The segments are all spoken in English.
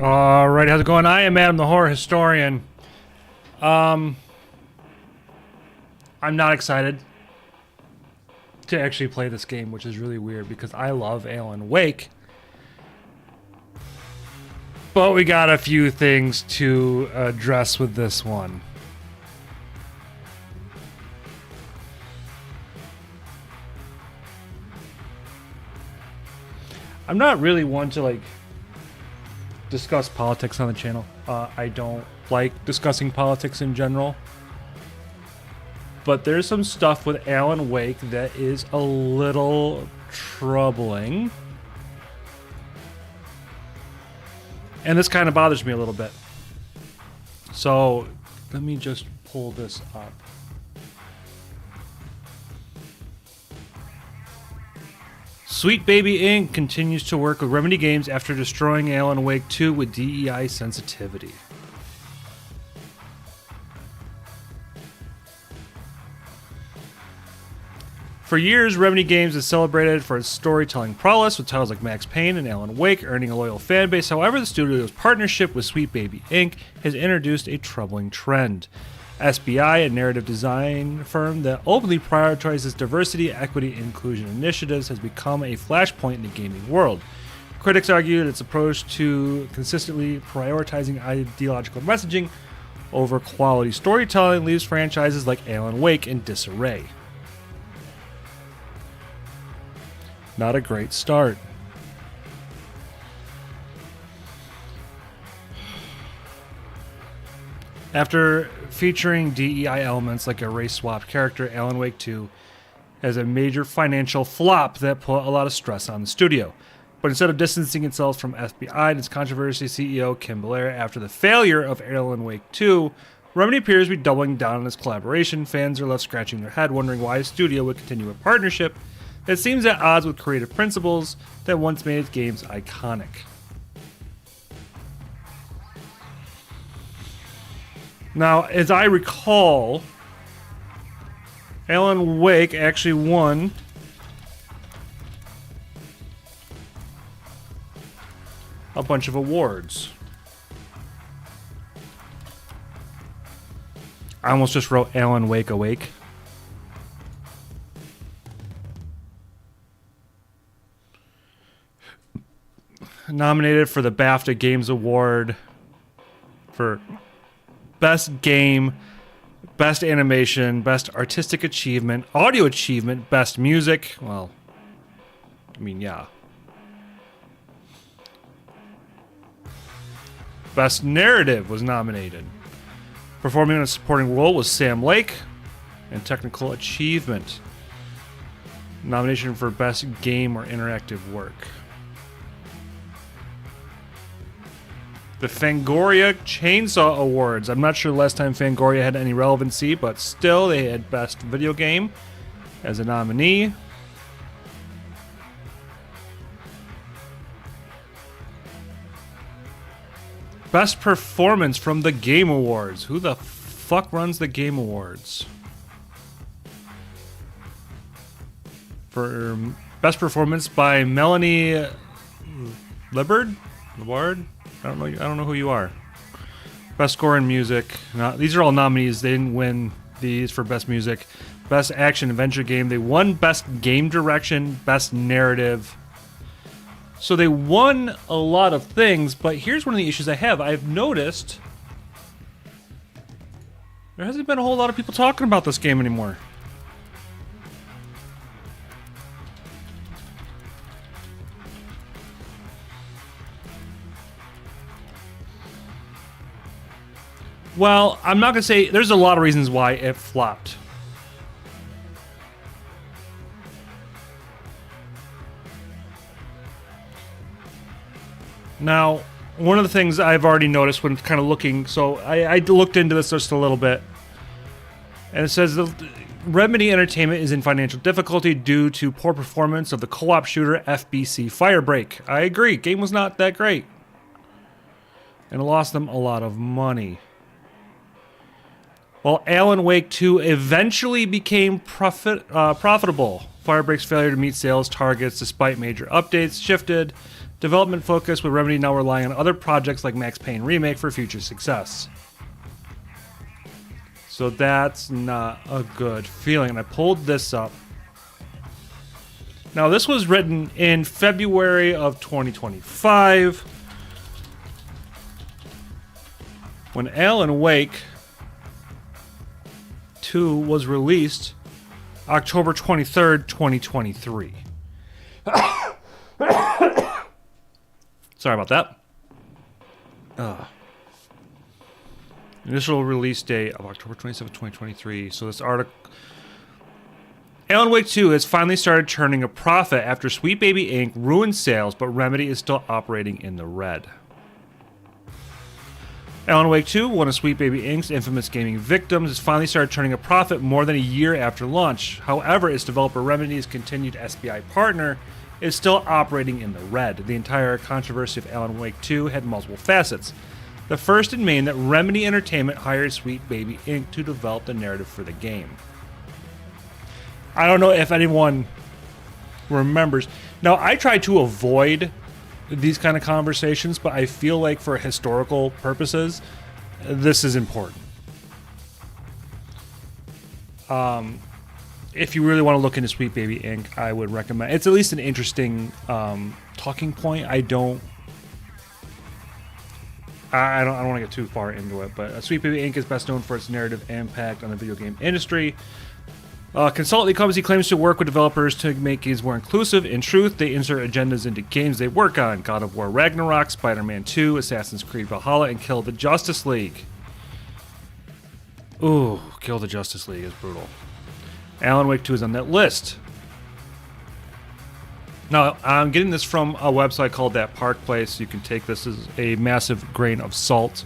Alright, how's it going? I am Adam the Horror Historian. I'm not excited to actually play this game, which is really weird because I love Alan Wake. But we got a few things to address with this one. I'm not really one to discuss politics on the channel. I don't like discussing politics in general. But there's some stuff with Alan Wake that is a little troubling. And this kind of bothers me a little bit. So, let me just pull this up. Sweet Baby Inc. continues to work with Remedy Games after destroying Alan Wake 2 with DEI sensitivity. For years, Remedy Games has celebrated for its storytelling prowess with titles like Max Payne and Alan Wake, earning a loyal fan base. However, the studio's partnership with Sweet Baby Inc. has introduced a troubling trend. SBI, a narrative design firm that openly prioritizes diversity, equity, and inclusion initiatives, has become a flashpoint in the gaming world. Critics argue that its approach to consistently prioritizing ideological messaging over quality storytelling leaves franchises like Alan Wake in disarray. Not a great start. After featuring DEI elements like a race-swapped character, Alan Wake 2 has a major financial flop that put a lot of stress on the studio. But instead of distancing itself from FBI and its controversy CEO Kim Blair after the failure of Alan Wake 2, Remedy appears to be doubling down on its collaboration. Fans are left scratching their head, wondering why a studio would continue a partnership that seems at odds with creative principles that once made its games iconic. Now, as I recall, Alan Wake actually won a bunch of awards. I almost just wrote Alan Wake Awake. Nominated for the BAFTA Games Award for Best Game, Best Animation, Best Artistic Achievement, Audio Achievement, Best Music. Well, I mean, yeah. Best Narrative was nominated. Performing in a supporting role was Sam Lake. And Technical Achievement. Nomination for Best Game or Interactive Work. The Fangoria Chainsaw Awards. I'm not sure the last time Fangoria had any relevancy, but still, they had Best Video Game as a nominee. Best Performance from the Game Awards. Who the fuck runs the Game Awards? For Best Performance by Melanie Libard? I don't know who you are. Best Score in Music. These are all nominees. They didn't win these for Best Music. Best Action Adventure Game. They won Best Game Direction, Best Narrative. So they won a lot of things, but here's one of the issues I have. I've noticed there hasn't been a whole lot of people talking about this game anymore. Well, I'm not going to say... There's a lot of reasons why it flopped. Now, one of the things I've already noticed when kind of looking... So, I looked into this just a little bit. And it says... Remedy Entertainment is in financial difficulty due to poor performance of the co-op shooter FBC Firebreak. I agree. Game was not that great. And it lost them a lot of money. While Alan Wake 2 eventually became profitable, Firebreak's failure to meet sales targets despite major updates shifted development focus, with Remedy now relying on other projects like Max Payne Remake for future success. So that's not a good feeling. And I pulled this up. Now, this was written in February of 2025 when Alan Wake 2 was released October 23rd, 2023. Sorry about that. Initial release date of October 27th, 2023. So this article... Alan Wake 2 has finally started turning a profit after Sweet Baby Inc. ruined sales, but Remedy is still operating in the red. Alan Wake 2, one of Sweet Baby Inc.'s infamous gaming victims, has finally started turning a profit more than a year after launch. However, its developer Remedy's continued SBI partner is still operating in the red. The entire controversy of Alan Wake 2 had multiple facets. The first and main, that Remedy Entertainment hired Sweet Baby Inc. to develop the narrative for the game. I don't know if anyone remembers. Now, I try to avoid these kind of conversations, but I feel like for historical purposes, this is important. If you really want to look into Sweet Baby Inc., I would recommend. It's at least an interesting talking point. I don't want to get too far into it, but Sweet Baby Inc. is best known for its narrative impact on the video game industry. Consulting company claims to work with developers to make games more inclusive. In truth, they insert agendas into games they work on. God of War Ragnarok, Spider-Man 2, Assassin's Creed Valhalla, and Kill the Justice League. Ooh, Kill the Justice League is brutal. Alan Wake 2 is on that list. Now, I'm getting this from a website called That Park Place. You can take this as a massive grain of salt.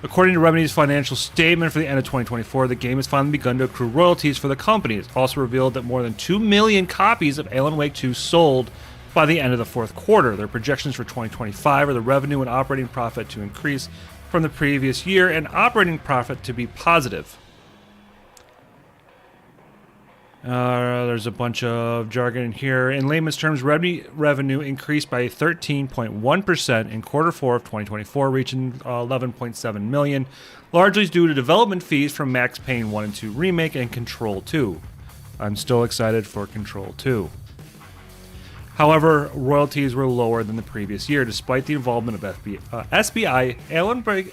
According to Remedy's financial statement for the end of 2024, the game has finally begun to accrue royalties for the company. It's also revealed that more than 2 million copies of Alan Wake 2 sold by the end of the fourth quarter. Their projections for 2025 are the revenue and operating profit to increase from the previous year and operating profit to be positive. There's a bunch of jargon in here. In layman's terms, revenue increased by 13.1% in quarter 4 of 2024, reaching 11.7 million, largely due to development fees from Max Payne 1 and 2 Remake and Control 2. I'm still excited for Control 2. However, royalties were lower than the previous year. Despite the involvement of SBI,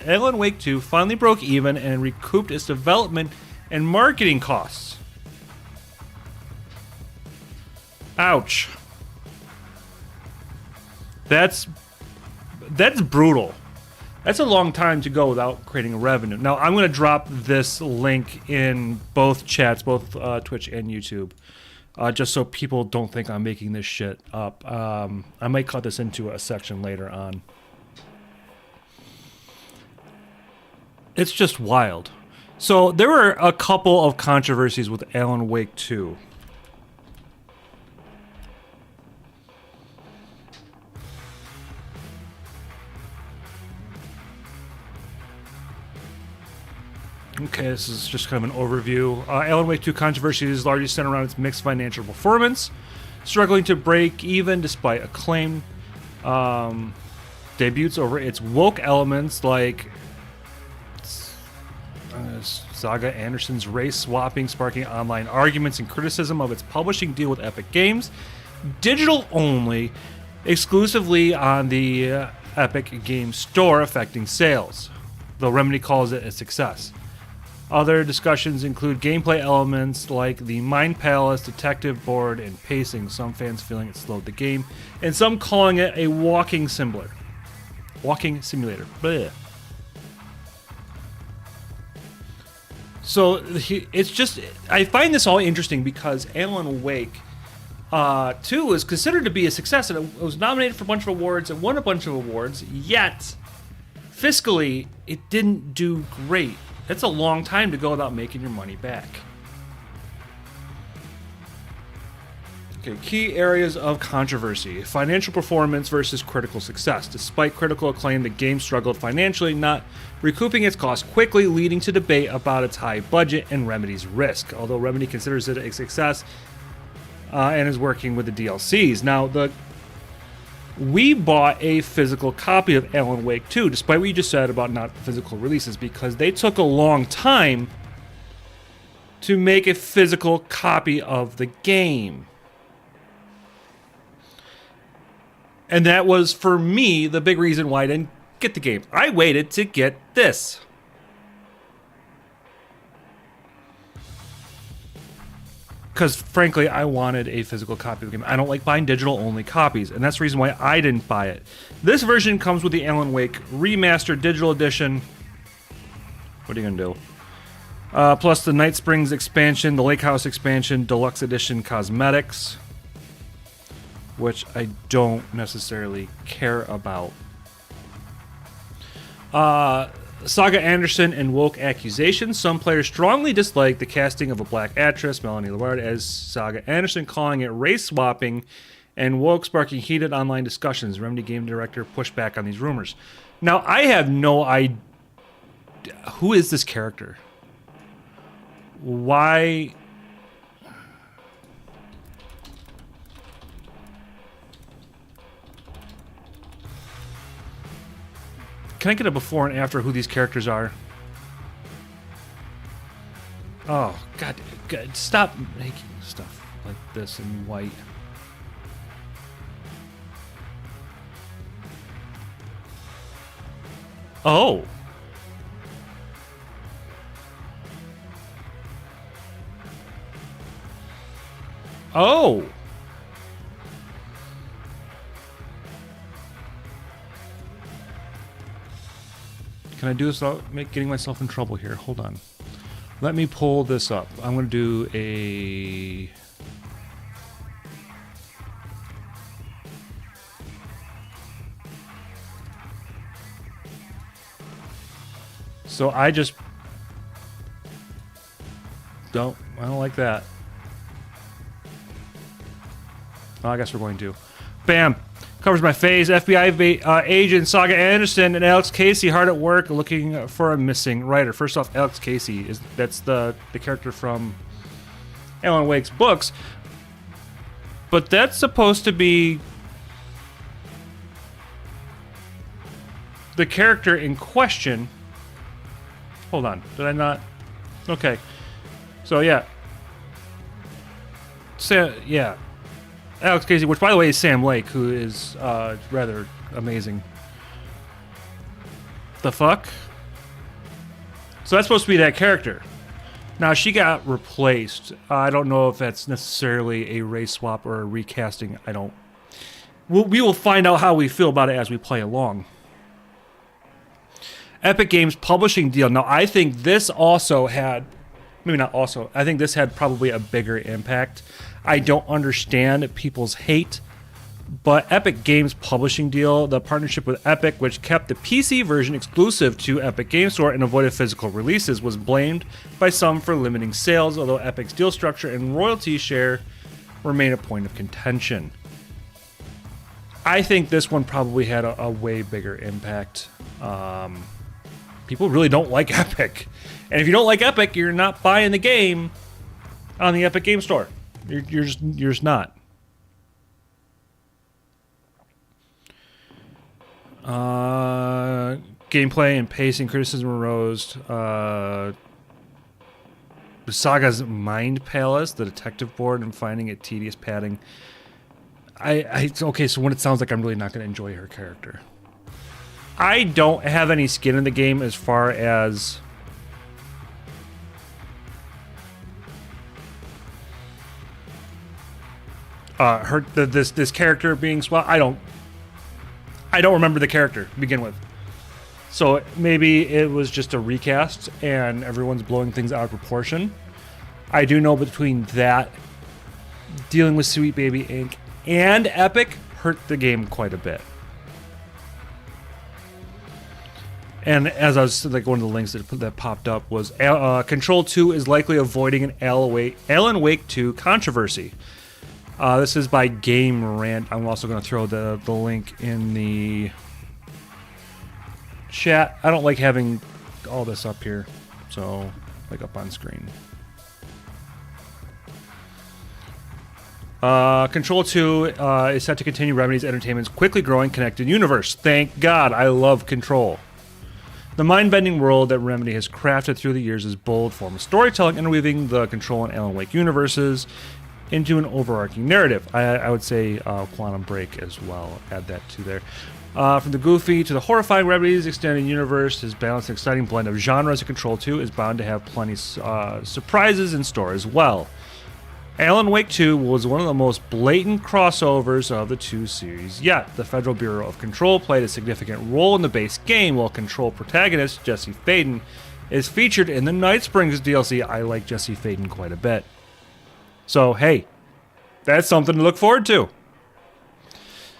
Alan Wake 2 finally broke even and recouped its development and marketing costs. Ouch. That's brutal. That's a long time to go without creating a revenue. Now, I'm going to drop this link in both chats, both Twitch and YouTube, just so people don't think I'm making this shit up. I might cut this into a section later on. It's just wild. So there were a couple of controversies with Alan Wake 2. Okay, this is just kind of an overview. Alan Wake 2 controversy is largely centered around its mixed financial performance, struggling to break even despite acclaim. Debuts over its woke elements like Saga Anderson's race swapping, sparking online arguments and criticism of its publishing deal with Epic Games. Digital only, exclusively on the Epic Games Store, affecting sales, though Remedy calls it a success. Other discussions include gameplay elements like the Mind Palace, detective board, and pacing, some fans feeling it slowed the game, and some calling it a walking simulator. Blech. So it's just, I find this all interesting because Alan Wake 2 is considered to be a success, and it was nominated for a bunch of awards and won a bunch of awards, yet fiscally it didn't do great. It's a long time to go without making your money back. Okay, key areas of controversy. Financial performance versus critical success. Despite critical acclaim, the game struggled financially, not recouping its costs quickly, leading to debate about its high budget and Remedy's risk. Although Remedy considers it a success, and is working with the DLCs. Now, we bought a physical copy of Alan Wake 2, despite what you just said about not physical releases, because they took a long time to make a physical copy of the game. And that was, for me, the big reason why I didn't get the game. I waited to get this. Because, frankly, I wanted a physical copy of the game. I don't like buying digital-only copies, and that's the reason why I didn't buy it. This version comes with the Alan Wake Remastered Digital Edition. What are you going to do? Plus the Night Springs expansion, the Lake House expansion, Deluxe Edition cosmetics, which I don't necessarily care about. Saga Anderson and woke accusations. Some players strongly dislike the casting of a black actress, Melanie Lavarde, as Saga Anderson, calling it race swapping, and woke sparking heated online discussions. Remedy game director pushed back on these rumors. Now, I have no idea. Who is this character? Why? Can I get a before and after who these characters are? Oh, God. Stop making stuff like this in white. Oh. Oh. Can I do this without getting myself in trouble here? Hold on. Let me pull this up. I'm going to do a... So I just... I don't like that. Oh, I guess we're going to. Bam! Covers my face. FBI agent Saga Anderson and Alex Casey hard at work looking for a missing writer. First off, Alex Casey that's the character from Alan Wake's books, but that's supposed to be the character in question. Hold on, did I not? Okay, so yeah, yeah. Alex Casey, which by the way is Sam Lake, who is rather amazing. The fuck? So that's supposed to be that character. Now she got replaced. I don't know if that's necessarily a race swap or a recasting. We will find out how we feel about it as we play along. Epic Games publishing deal. Now I think this also had, maybe not also, I think this had probably a bigger impact. I don't understand people's hate, but Epic Games publishing deal, the partnership with Epic, which kept the PC version exclusive to Epic Games Store and avoided physical releases, was blamed by some for limiting sales, although Epic's deal structure and royalty share remain a point of contention. I think this one probably had a way bigger impact. People really don't like Epic. And if you don't like Epic, you're not buying the game on the Epic Game Store. You're just not. Gameplay and pacing criticism arose. Saga's Mind Palace, the detective board, and finding it tedious padding. Okay, so when it sounds like I'm really not going to enjoy her character. I don't have any skin in the game as far as... this character being swapped. I don't remember the character to begin with. So maybe it was just a recast and everyone's blowing things out of proportion. I do know between that, dealing with Sweet Baby Inc. and Epic hurt the game quite a bit. And as I was like, one of the links that popped up was Control 2 is likely avoiding an Alan Wake 2 controversy. This is by Game Rant. I'm also going to throw the link in the chat. I don't like having all this up here, so like up on screen. Control 2 is set to continue Remedy's Entertainment's quickly growing connected universe. Thank God, I love Control. The mind-bending world that Remedy has crafted through the years is bold form of storytelling, interweaving the Control and Alan Wake universes into an overarching narrative. I would say Quantum Break as well. Add that to there. From the goofy to the horrifying, Remedy's extended universe is balanced and exciting blend of genres, and Control 2 is bound to have plenty surprises in store as well. Alan Wake 2 was one of the most blatant crossovers of the two series yet. The Federal Bureau of Control played a significant role in the base game, while Control protagonist Jesse Faden is featured in the Night Springs DLC. I like Jesse Faden quite a bit. So, hey, that's something to look forward to.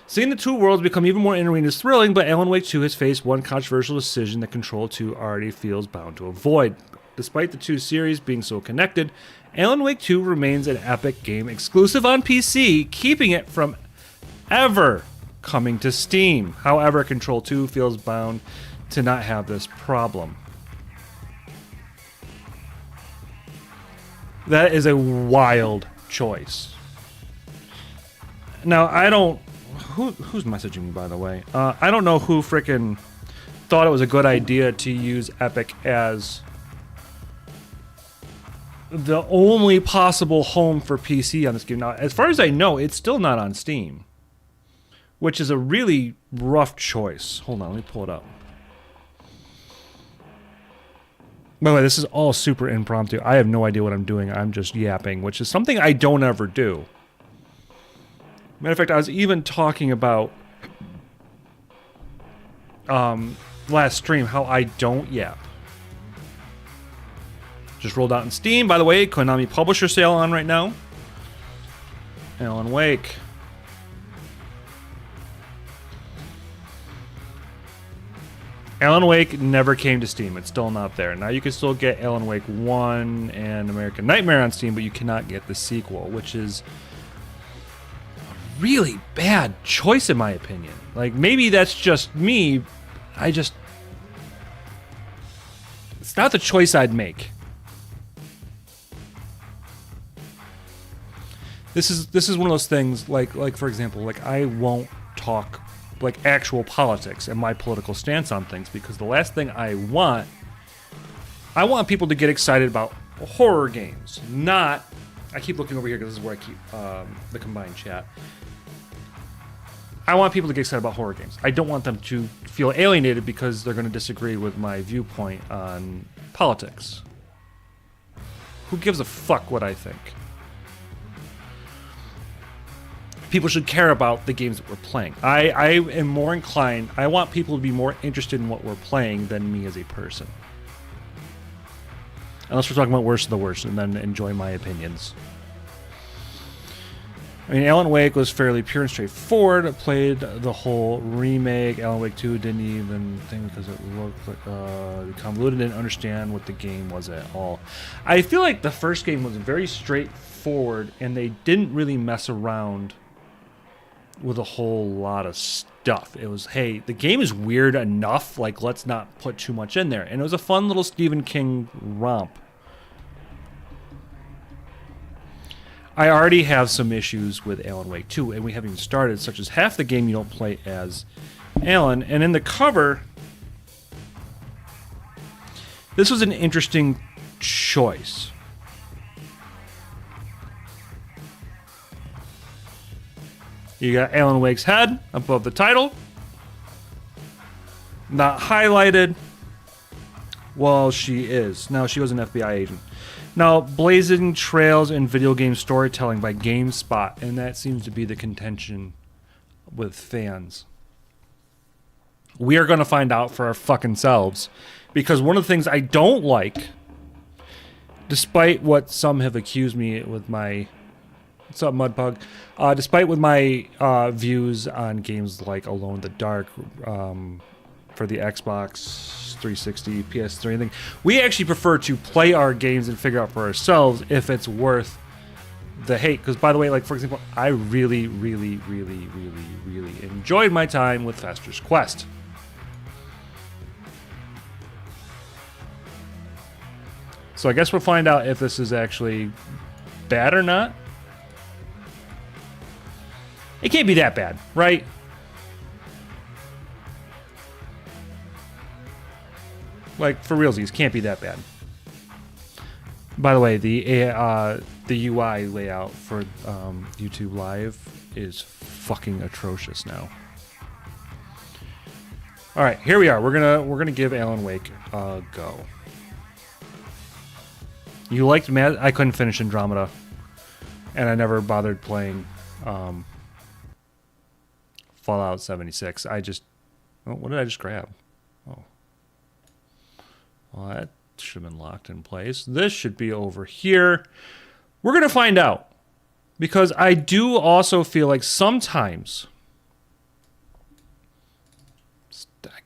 Seeing the two worlds become even more intertwined is thrilling, but Alan Wake 2 has faced one controversial decision that Control 2 already feels bound to avoid. Despite the two series being so connected, Alan Wake 2 remains an Epic game exclusive on PC, keeping it from ever coming to Steam. However, Control 2 feels bound to not have this problem. That is a wild choice. Now, I don't... Who's messaging me, by the way? I don't know who frickin' thought it was a good idea to use Epic as the only possible home for PC on this game. Now, as far as I know, it's still not on Steam, which is a really rough choice. Hold on, let me pull it up. By the way, this is all super impromptu. I have no idea what I'm doing. I'm just yapping, which is something I don't ever do. Matter of fact, I was even talking about last stream how I don't yap. Just rolled out in Steam. By the way, Konami Publisher Sale on right now. Alan Wake. Alan Wake never came to Steam. It's still not there. Now you can still get Alan Wake 1 and American Nightmare on Steam, but you cannot get the sequel, which is a really bad choice in my opinion. Like, maybe that's just me. It's not the choice I'd make. This is one of those things, like for example, like I won't talk like actual politics and my political stance on things, because the last thing I want people to get excited about horror games. Not, I keep looking over here because this is where I keep the combined chat. I want people to get excited about horror games. I don't want them to feel alienated because they're going to disagree with my viewpoint on politics. Who gives a fuck what I think? People should care about the games that we're playing. I am more inclined, I want people to be more interested in what we're playing than me as a person. Unless we're talking about worst of the worst, and then enjoy my opinions. I mean, Alan Wake was fairly pure and straightforward. I played the whole remake. Alan Wake 2 didn't even think because it looked like convoluted, didn't understand what the game was at all. I feel like the first game was very straightforward, and they didn't really mess around with a whole lot of stuff. It was, hey, the game is weird enough, like, let's not put too much in there. And it was a fun little Stephen King romp. I already have some issues with Alan Wake 2, and we haven't even started, such as half the game you don't play as Alan. And in the cover, this was an interesting choice. You got Alan Wake's head above the title, not highlighted. Well, she is. Now, she was an FBI agent. Now, blazing trails in video game storytelling by GameSpot, and that seems to be the contention with fans. We are going to find out for our fucking selves, because one of the things I don't like, despite what some have accused me with my... What's up, Mudpug? Despite with my views on games like Alone in the Dark for the Xbox 360, PS3, and thing, we actually prefer to play our games and figure out for ourselves if it's worth the hate. Because, by the way, like, for example, I really, really, really, really, really enjoyed my time with Fester's Quest. So I guess we'll find out if this is actually bad or not. Can't be that bad, right? Like, for realsies, can't be that bad. By the way, the UI layout for YouTube Live is fucking atrocious now. All right, here we are. We're gonna give Alan Wake a go. You liked Mad? I couldn't finish Andromeda, and I never bothered playing Fallout 76. I just, oh, what did I just grab? Oh, well, that should have been locked in place. This should be over here. We're gonna find out, because I do also feel like sometimes.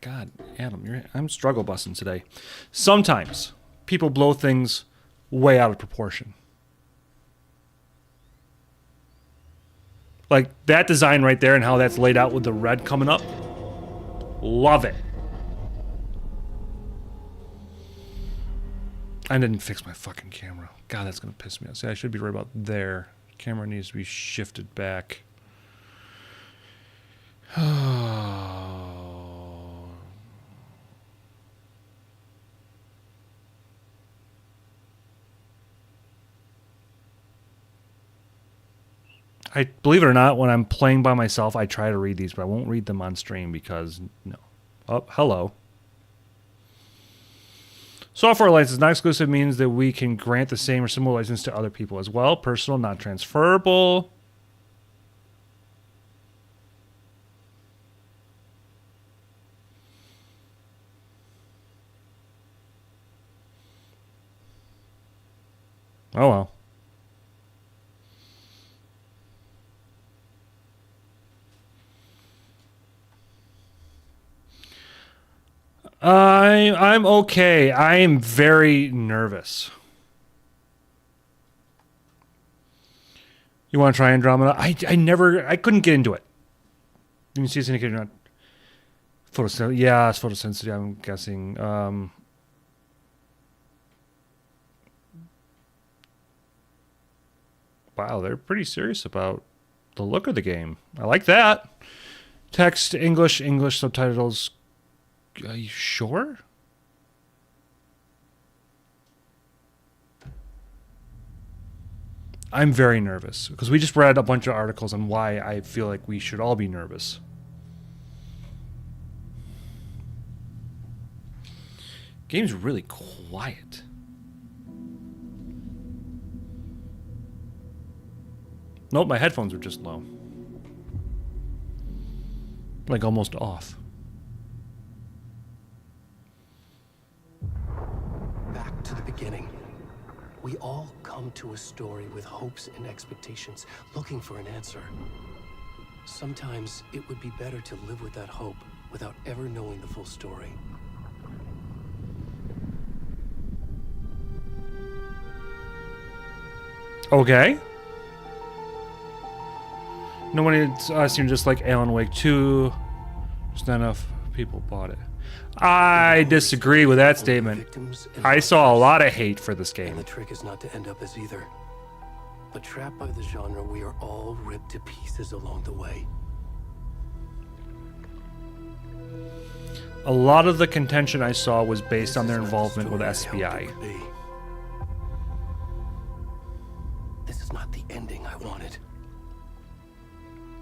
God, Adam, I'm struggle busting today. Sometimes people blow things way out of proportion. Like that design right there and how that's laid out with the red coming up. Love it. I didn't fix my fucking camera. God, that's going to piss me off. See, I should be right about there. Camera needs to be shifted back. I believe it or not, when I'm playing by myself, I try to read these, but I won't read them on stream because no. Oh, hello. Software license not exclusive means that we can grant the same or similar license to other people as well. Personal, not transferable. Oh well. I'm okay. I am very nervous. You want to try Andromeda? I couldn't get into it. You can see it's indicated not photosensitive. Yeah, it's photosensitive. I'm guessing. Wow, they're pretty serious about the look of the game. I like that. Text, English subtitles. Are you sure? I'm very nervous because we just read a bunch of articles on why I feel like we should all be nervous. Game's really quiet. Nope, my headphones are just low. Like almost off. Back to the beginning. We all come to a story with hopes and expectations, looking for an answer. Sometimes it would be better to live with that hope without ever knowing the full story. Okay. No one seemed just like Alan Wake 2. Just not enough people bought it. I disagree with that statement. I saw a lot of hate for this game. And the trick is not to end up as either. But trapped by the genre, we are all ripped to pieces along the way. A lot of the contention I saw was based on their involvement with SBI. This is not the ending I wanted.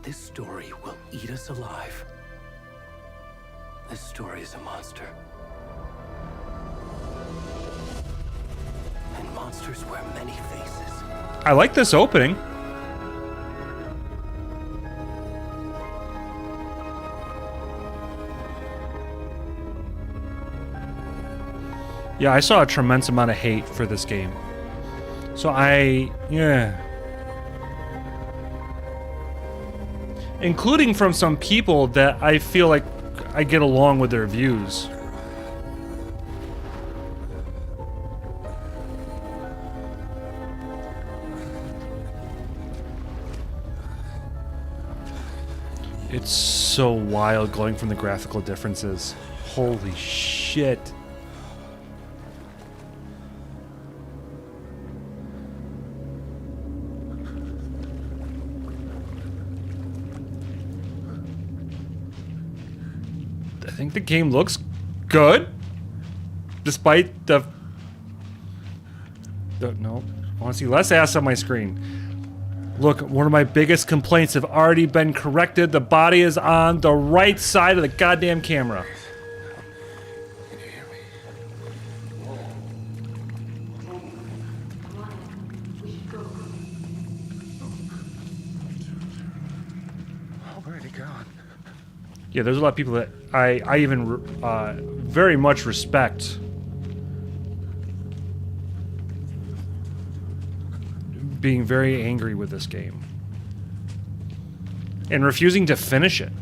This story will eat us alive. This story is a monster. And monsters wear many faces. I like this opening. Yeah, I saw a tremendous amount of hate for this game. So including from some people that I feel like I get along with their views. It's so wild going from the graphical differences. Holy shit. think the game looks good, despite the no. I want to see less ass on my screen. Look, one of my biggest complaints have already been corrected. The body is on the right side of the goddamn camera. Can you hear me? Oh, where'd he gone? Yeah, there's a lot of people that I even very much respect. Being very angry with this game. And refusing to finish it.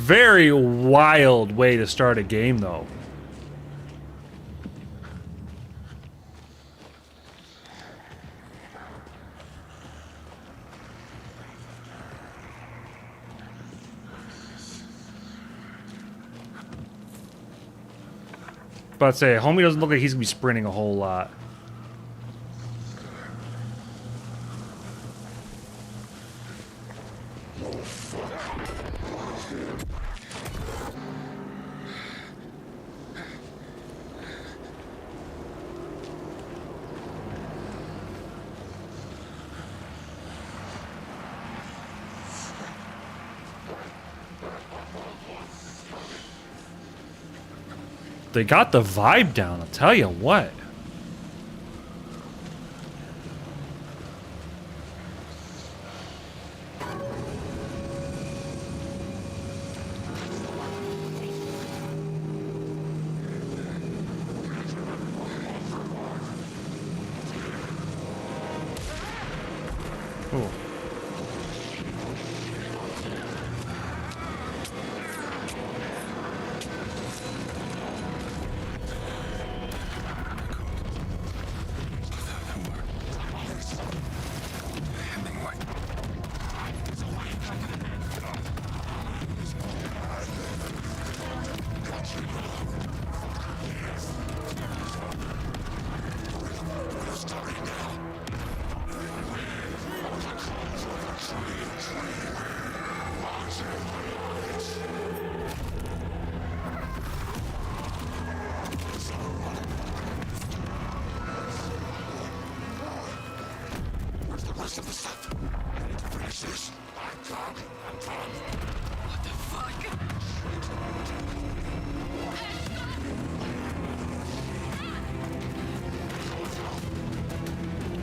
Very wild way to start a game, though. But say, homie doesn't look like he's gonna be sprinting a whole lot. They got the vibe down, I'll tell you what. Ooh.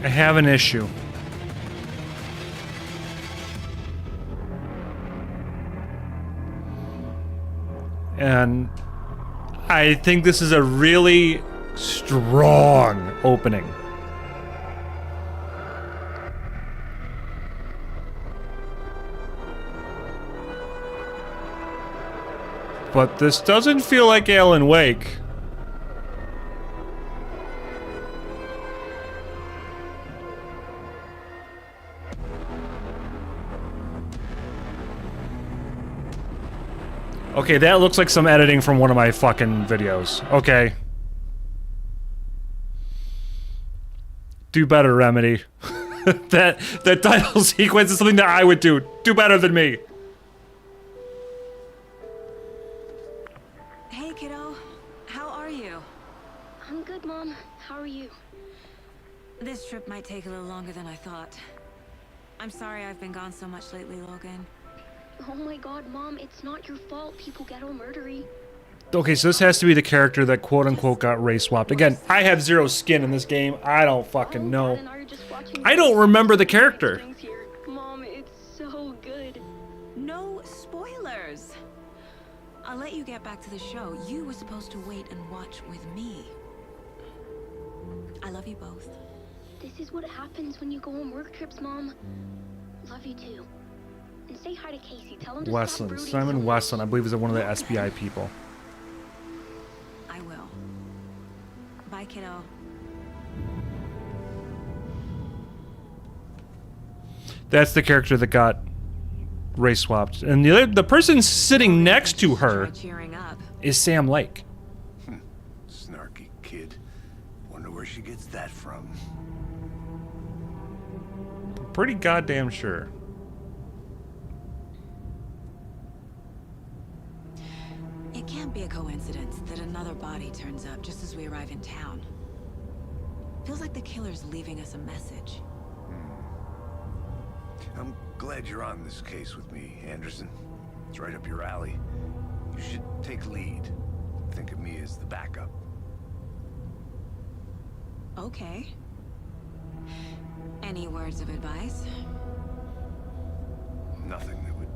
I have an issue. And I think this is a really strong opening. But this doesn't feel like Alan Wake. Okay, that looks like some editing from one of my fucking videos. Okay. Do better, Remedy. that title sequence is something that I would do. Do better than me. Hey, kiddo. How are you? I'm good, Mom. How are you? This trip might take a little longer than I thought. I'm sorry I've been gone so much lately, Logan. Oh my god, Mom, it's not your fault people get all murdery. Okay, so this has to be the character that quote-unquote got race swapped. Again, I have zero skin in this game. I don't fucking know. I don't remember the character. Mom, it's so good. No spoilers. I'll let you get back to the show. You were supposed to wait and watch with me. I love you both. This is what happens when you go on work trips, Mom. Love you too. And say hi to Casey. Tell him to stop Westland. brooding Simon so Westland, I much. believe, is one of the SBI people. I will. Bye, kiddo. That's the character that got race swapped. And the person sitting next to her Try cheering up. is Sam Lake. Snarky kid. Wonder where she gets that from. Pretty goddamn sure. It can't be a coincidence that another body turns up just as we arrive in town. Feels like the killer's leaving us a message. I'm glad you're on this case with me, Anderson. It's right up your alley. You should take lead. Think of me as the backup. Okay. Any words of advice? Nothing that would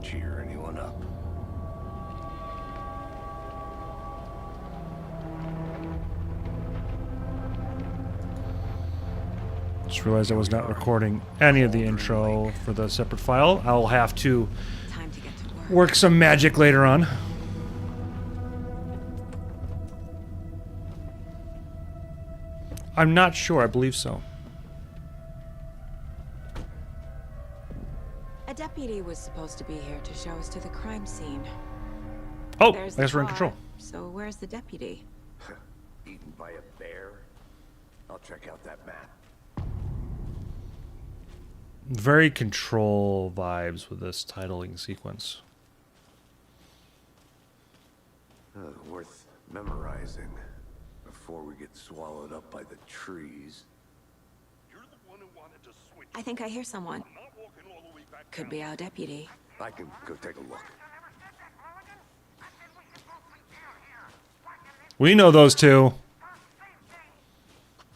cheer anyone up. Just realized I was not recording any of the intro for the separate file. I'll have to Time to get to work. work some magic later on. I'm not sure. I believe so. A deputy was supposed to be here to show us to the crime scene. Oh, I There's the guess we're in car. control. So where's the deputy? Eaten by a bear? I'll check out that map. Very control vibes with this titling sequence. Worth memorizing before we get swallowed up by the trees. You're the one who wanted to switch. I think I hear someone. I'm not walking all the way back Could down. be our deputy. I can go take a look. We know those two.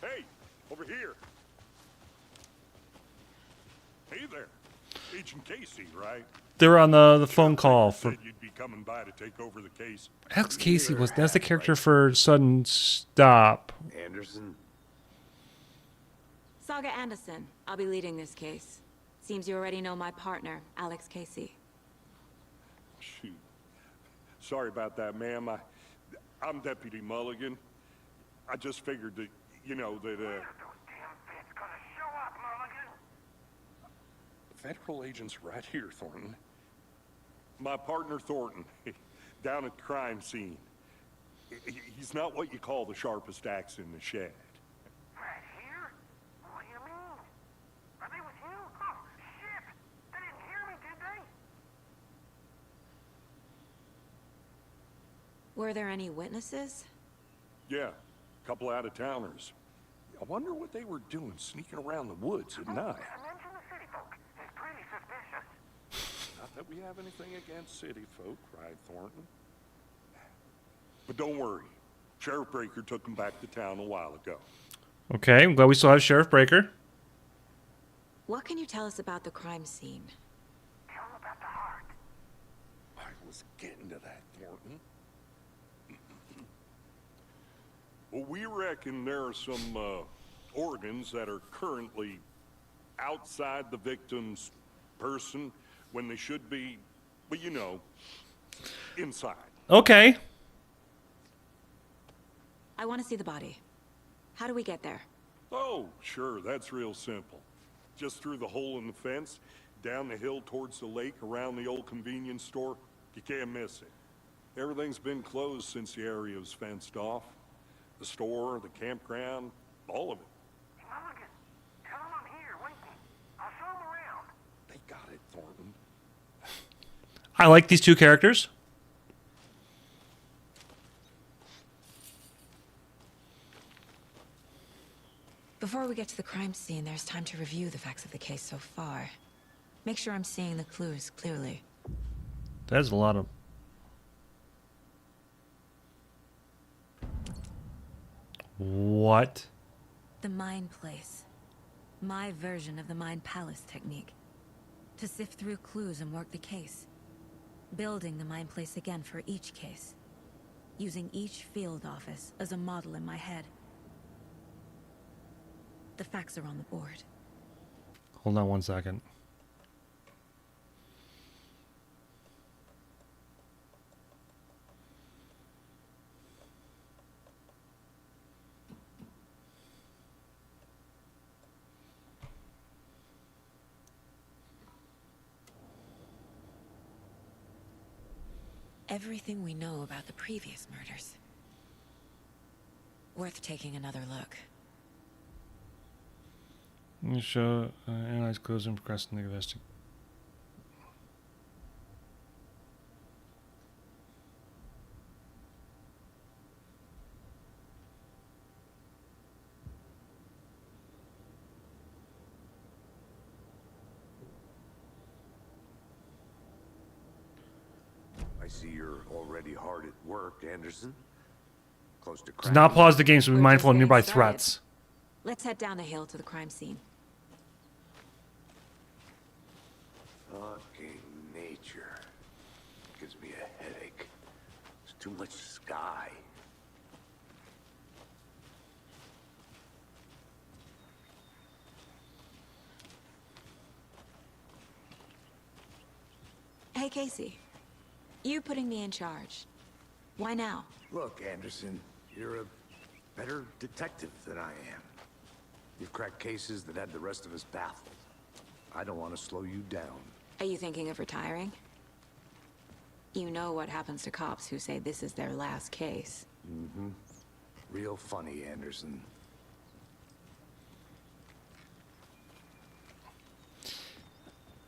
Hey, over here. Hey there. Agent Casey, right? They're on the phone call for Said you'd be coming by to take over the case. Alex Casey. That's the character for Sudden Stop. Anderson? Saga Anderson. I'll be leading this case. Seems you already know my partner, Alex Casey. Shoot. Sorry about that, ma'am. I'm Deputy Mulligan. I just figured that, you know, that, Federal agents right here, Thornton. My partner, Thornton, down at the crime scene. He's not what you call the sharpest axe in the shed. Right here? What do you mean? Are they with you? Oh, shit! They didn't hear me, did they? Were there any witnesses? Yeah, a couple out-of-towners. I wonder what they were doing sneaking around the woods at night. Mention the city folk. It's pretty suspicious. Not that we have anything against city folk, cried Thornton. But don't worry. Sheriff Breaker took them back to town a while ago. Okay, I'm glad we still have Sheriff Breaker. What can you tell us about the crime scene? Tell them about the heart. I was getting to that, Thornton. Well, we reckon there are some organs that are currently outside the victim's person when they should be, well, you know, inside. Okay. I want to see the body. How do we get there? Oh, sure, that's real simple. Just through the hole in the fence, down the hill towards the lake, around the old convenience store. You can't miss it. Everything's been closed since the area was fenced off. The store, the campground, all of it. Mulligan, tell them I'm here, waiting. I'll show them around. They got it, Thornton. I like these two characters. Before we get to the crime scene, there's time to review the facts of the case so far. Make sure I'm seeing the clues clearly. That's a lot of... What? The Mind Place. My version of the Mind Palace technique. To sift through clues and work the case. Building the Mind Place again for each case. Using each field office as a model in my head. The facts are on the board. Hold on one second. everything we know about the previous murders. Worth taking another look. You show analyze clues and procrastinate investigate. I see you're already hard at work, Anderson. Close to Do cracking. not pause the game, so be We're mindful of just nearby getting started. threats. Let's head down the hill to the crime scene. Fucking nature. Gives me a headache. There's too much sky. Hey, Casey. You putting me in charge. Why now? Look, Anderson, you're a better detective than I am. You've cracked cases that had the rest of us baffled. I don't want to slow you down. Are you thinking of retiring? You know what happens to cops who say this is their last case. Mm-hmm. Real funny, Anderson.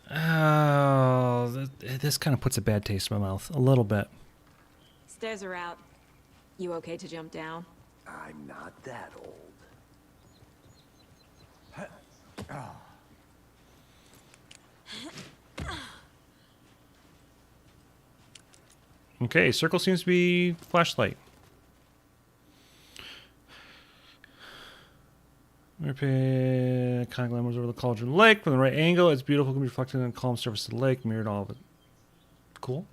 Oh, this kind of puts a bad taste in my mouth. A little bit. Stairs are out. You okay to jump down? I'm not that old. Okay, circle seems to be flashlight. Repair kind of glamours over the Cauldron Lake from the right angle. It's beautiful, can be reflected on the calm surface of the lake, mirrored all of it. Cool.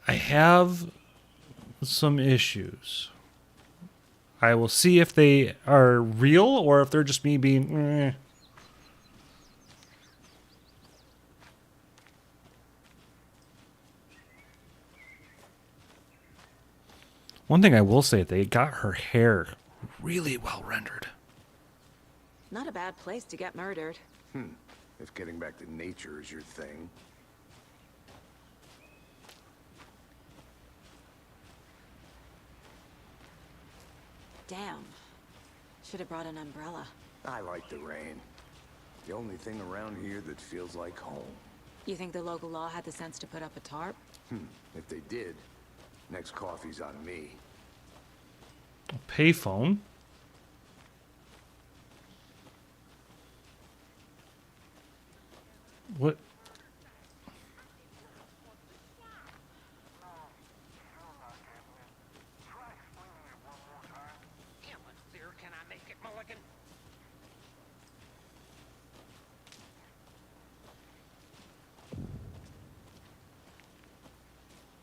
I have some issues. I will see if they are real or if they're just me being. One thing I will say, they got her hair really well rendered. Not a bad place to get murdered. If getting back to nature is your thing. Damn. Should have brought an umbrella. I like the rain. The only thing around here that feels like home. You think the local law had the sense to put up a tarp? If they did, next coffee's on me. A payphone. What? Can I make it, Mulligan?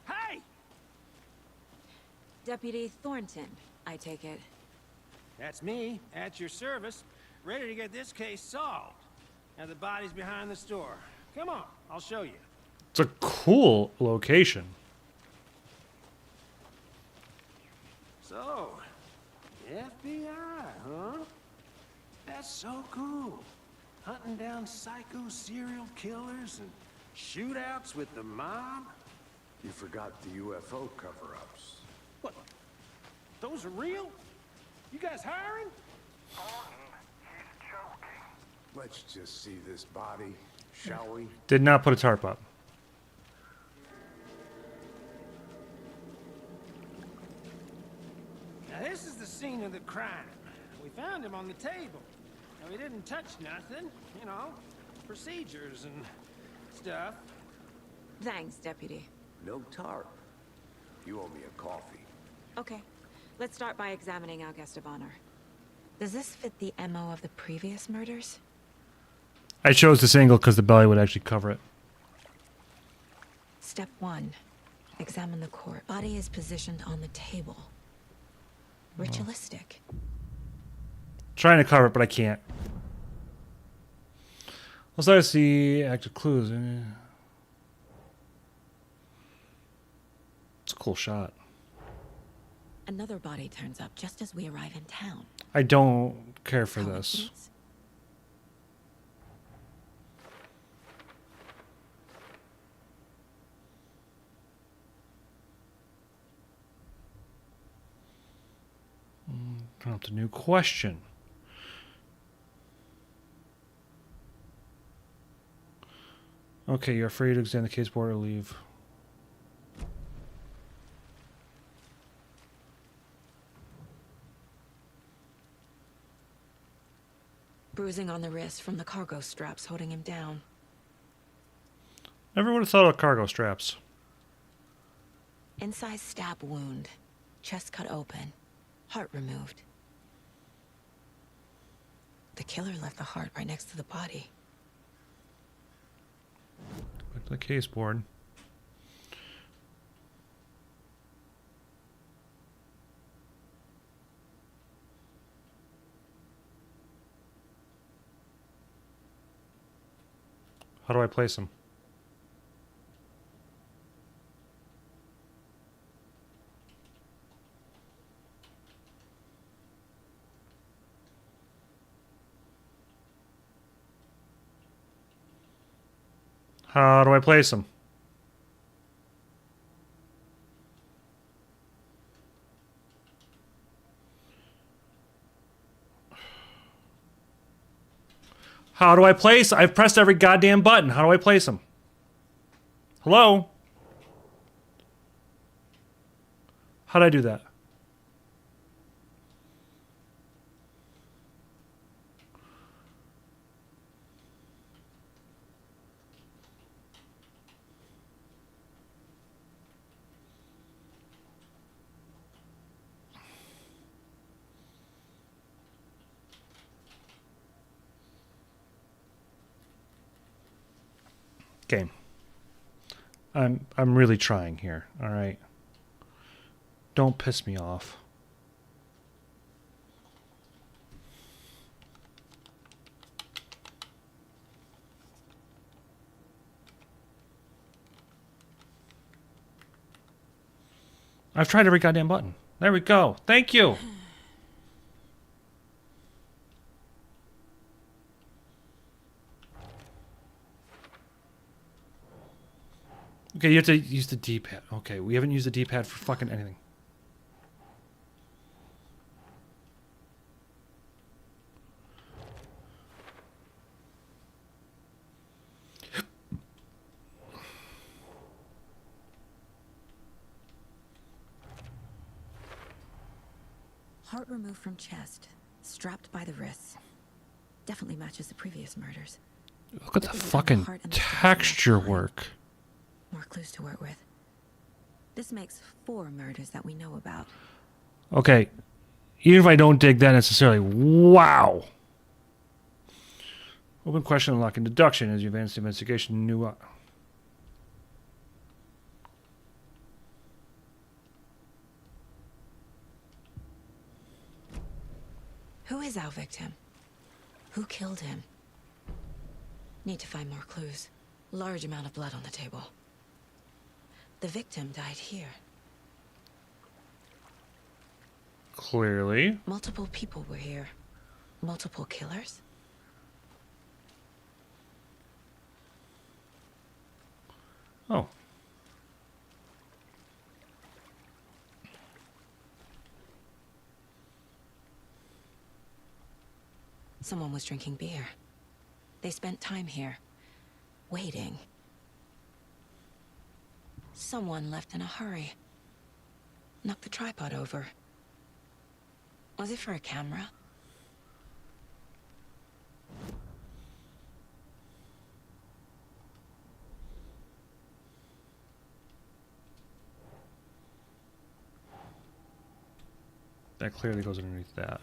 Hey! Deputy Thornton, I take it. That's me, at your service, ready to get this case solved. Now the body's behind the store. Come on, I'll show you. It's a cool location. So, FBI, huh? That's so cool. Hunting down psycho serial killers and shootouts with the mob. You forgot the UFO cover-ups. What? Those are real? You guys hiring? He's joking. Let's just see this body, shall we? Did not put a tarp up. Now this is the scene of the crime. We found him on the table. Now he didn't touch nothing, you know, procedures and stuff. Thanks, Deputy. No tarp. You owe me a coffee. Okay, let's start by examining our guest of honor. Does this fit the MO of the previous murders? I chose this angle because the belly would actually cover it. Step 1. Examine the court. Body is positioned on the table. Ritualistic. Trying to cover it, but I can't. Let's start to see active clues. It's a cool shot. Another body turns up just as we arrive in town. I don't care for this. Coincidence? Prompt a new question. Okay, you're free to examine the case board or leave. Bruising on the wrist from the cargo straps holding him down. Never would have thought of cargo straps. Inside stab wound. Chest cut open. Heart removed. The killer left the heart right next to the body. Back to the case board. How do I place them? How do I place them? How do I place? I've pressed every goddamn button. How do I place them? Hello? How do I do that? Okay. I'm really trying here, all right? Don't piss me off. I've tried every goddamn button. There we go. Thank you. Okay, you have to use the D-pad. Okay, we haven't used the D-pad for fucking anything. Heart removed from chest. Strapped by the wrists. Definitely matches the previous murders. Look at the fucking texture work. More clues to work with. This makes 4 murders that we know about. Okay, even if I don't dig that necessarily, wow. Open question unlocking deduction as you advance the investigation. New. Who is our victim? Who killed him? Need to find more clues. Large amount of blood on the table. The victim died here. Clearly. Multiple people were here. Multiple killers? Oh. Someone was drinking beer. They spent time here. Waiting. Someone left in a hurry. Knocked the tripod over. Was it for a camera? That clearly goes underneath that.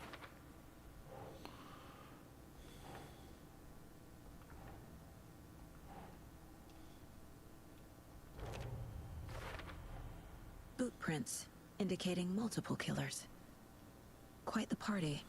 Boot prints, indicating multiple killers. Quite the party.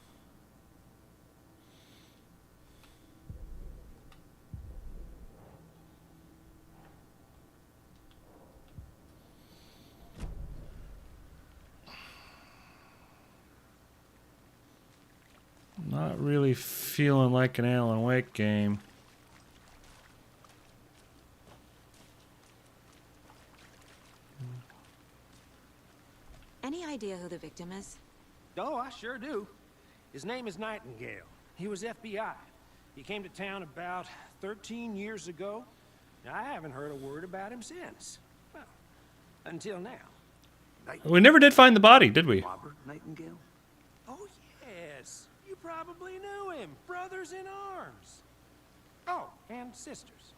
really feeling like an Alan Wake game. Any idea who the victim is? Oh, I sure do. His name is Nightingale. He was FBI. He came to town about 13 years ago. I haven't heard a word about him since. Well, until now. We never did find the body, did we? Robert Nightingale? Oh, yes. You probably knew him. Brothers in arms. Oh, and sisters.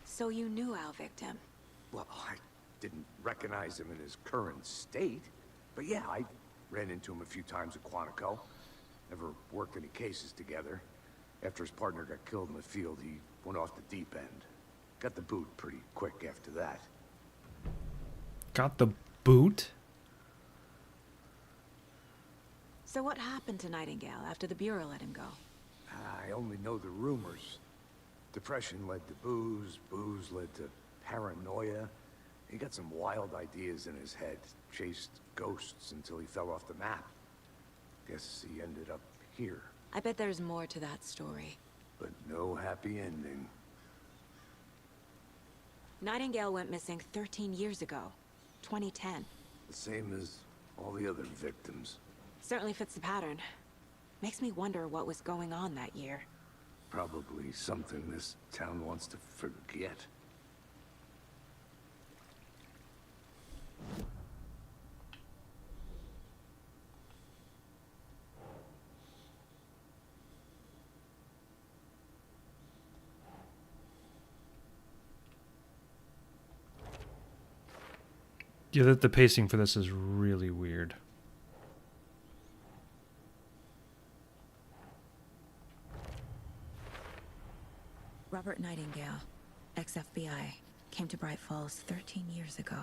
So you knew our victim? Well, I didn't recognize him in his current state. But yeah, I ran into him a few times at Quantico. Never worked any cases together. After his partner got killed in the field, he went off the deep end. Got the boot pretty quick after that. Got the boot? So what happened to Nightingale after the Bureau let him go? I only know the rumors. Depression led to booze, booze led to paranoia. He got some wild ideas in his head, chased ghosts until he fell off the map. Guess he ended up here, I bet there's more to that story. but no happy ending. Nightingale went missing 13 years ago. 2010. The same as all the other victims. Certainly fits the pattern. Makes me wonder what was going on that year. Probably something this town wants to forget. Yeah, the pacing for this is really weird. Robert Nightingale, ex-FBI, came to Bright Falls 13 years ago.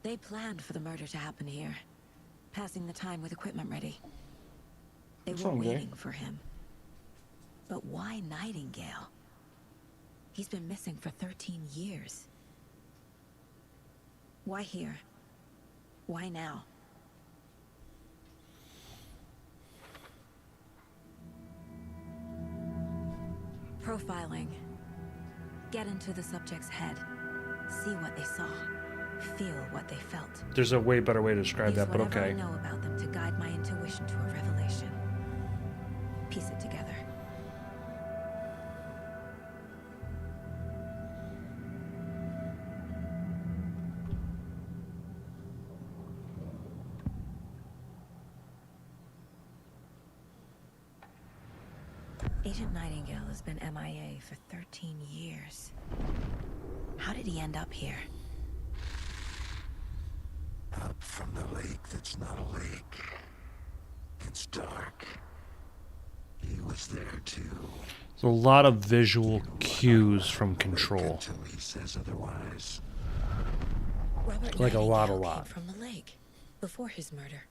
They planned for the murder to happen here, passing the time with equipment ready. They were Sounds waiting for him. But why Nightingale? He's been missing for 13 years. Why here? Why now? Profiling. Get into the subject's head. See what they saw. Feel what they felt. There's a way better way to describe Use that, but whatever okay. I know about them to guide my intuition to a revelation. Piece it together. Agent Nightingale has been MIA for 13 years. How did he end up here? Up from the lake that's not a lake. It's dark. He was there too. There's a lot of visual cues from Control. Until he says otherwise. Robert Like a lot. Nightingale came from the lake before his murder.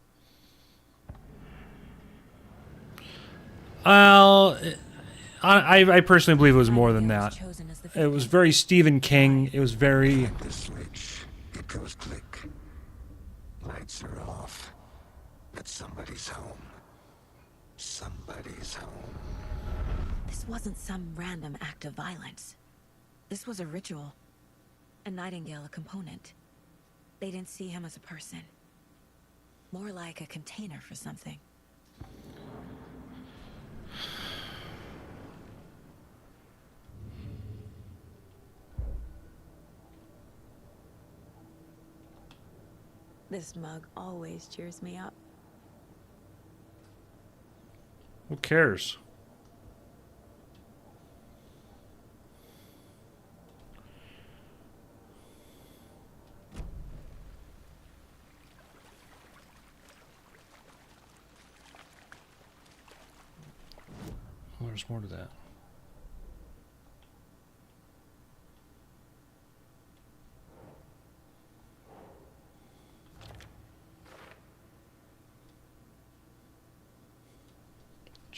Well, I personally believe it was more than that. Chosen as the It was victim. very Stephen King. It was very... The switch. It goes click. Lights are off. But somebody's home. Somebody's home. This wasn't some random act of violence. This was a ritual. And Nightingale a component. They didn't see him as a person. More like a container for something. This mug always cheers me up. Who cares? Well, there's more to that.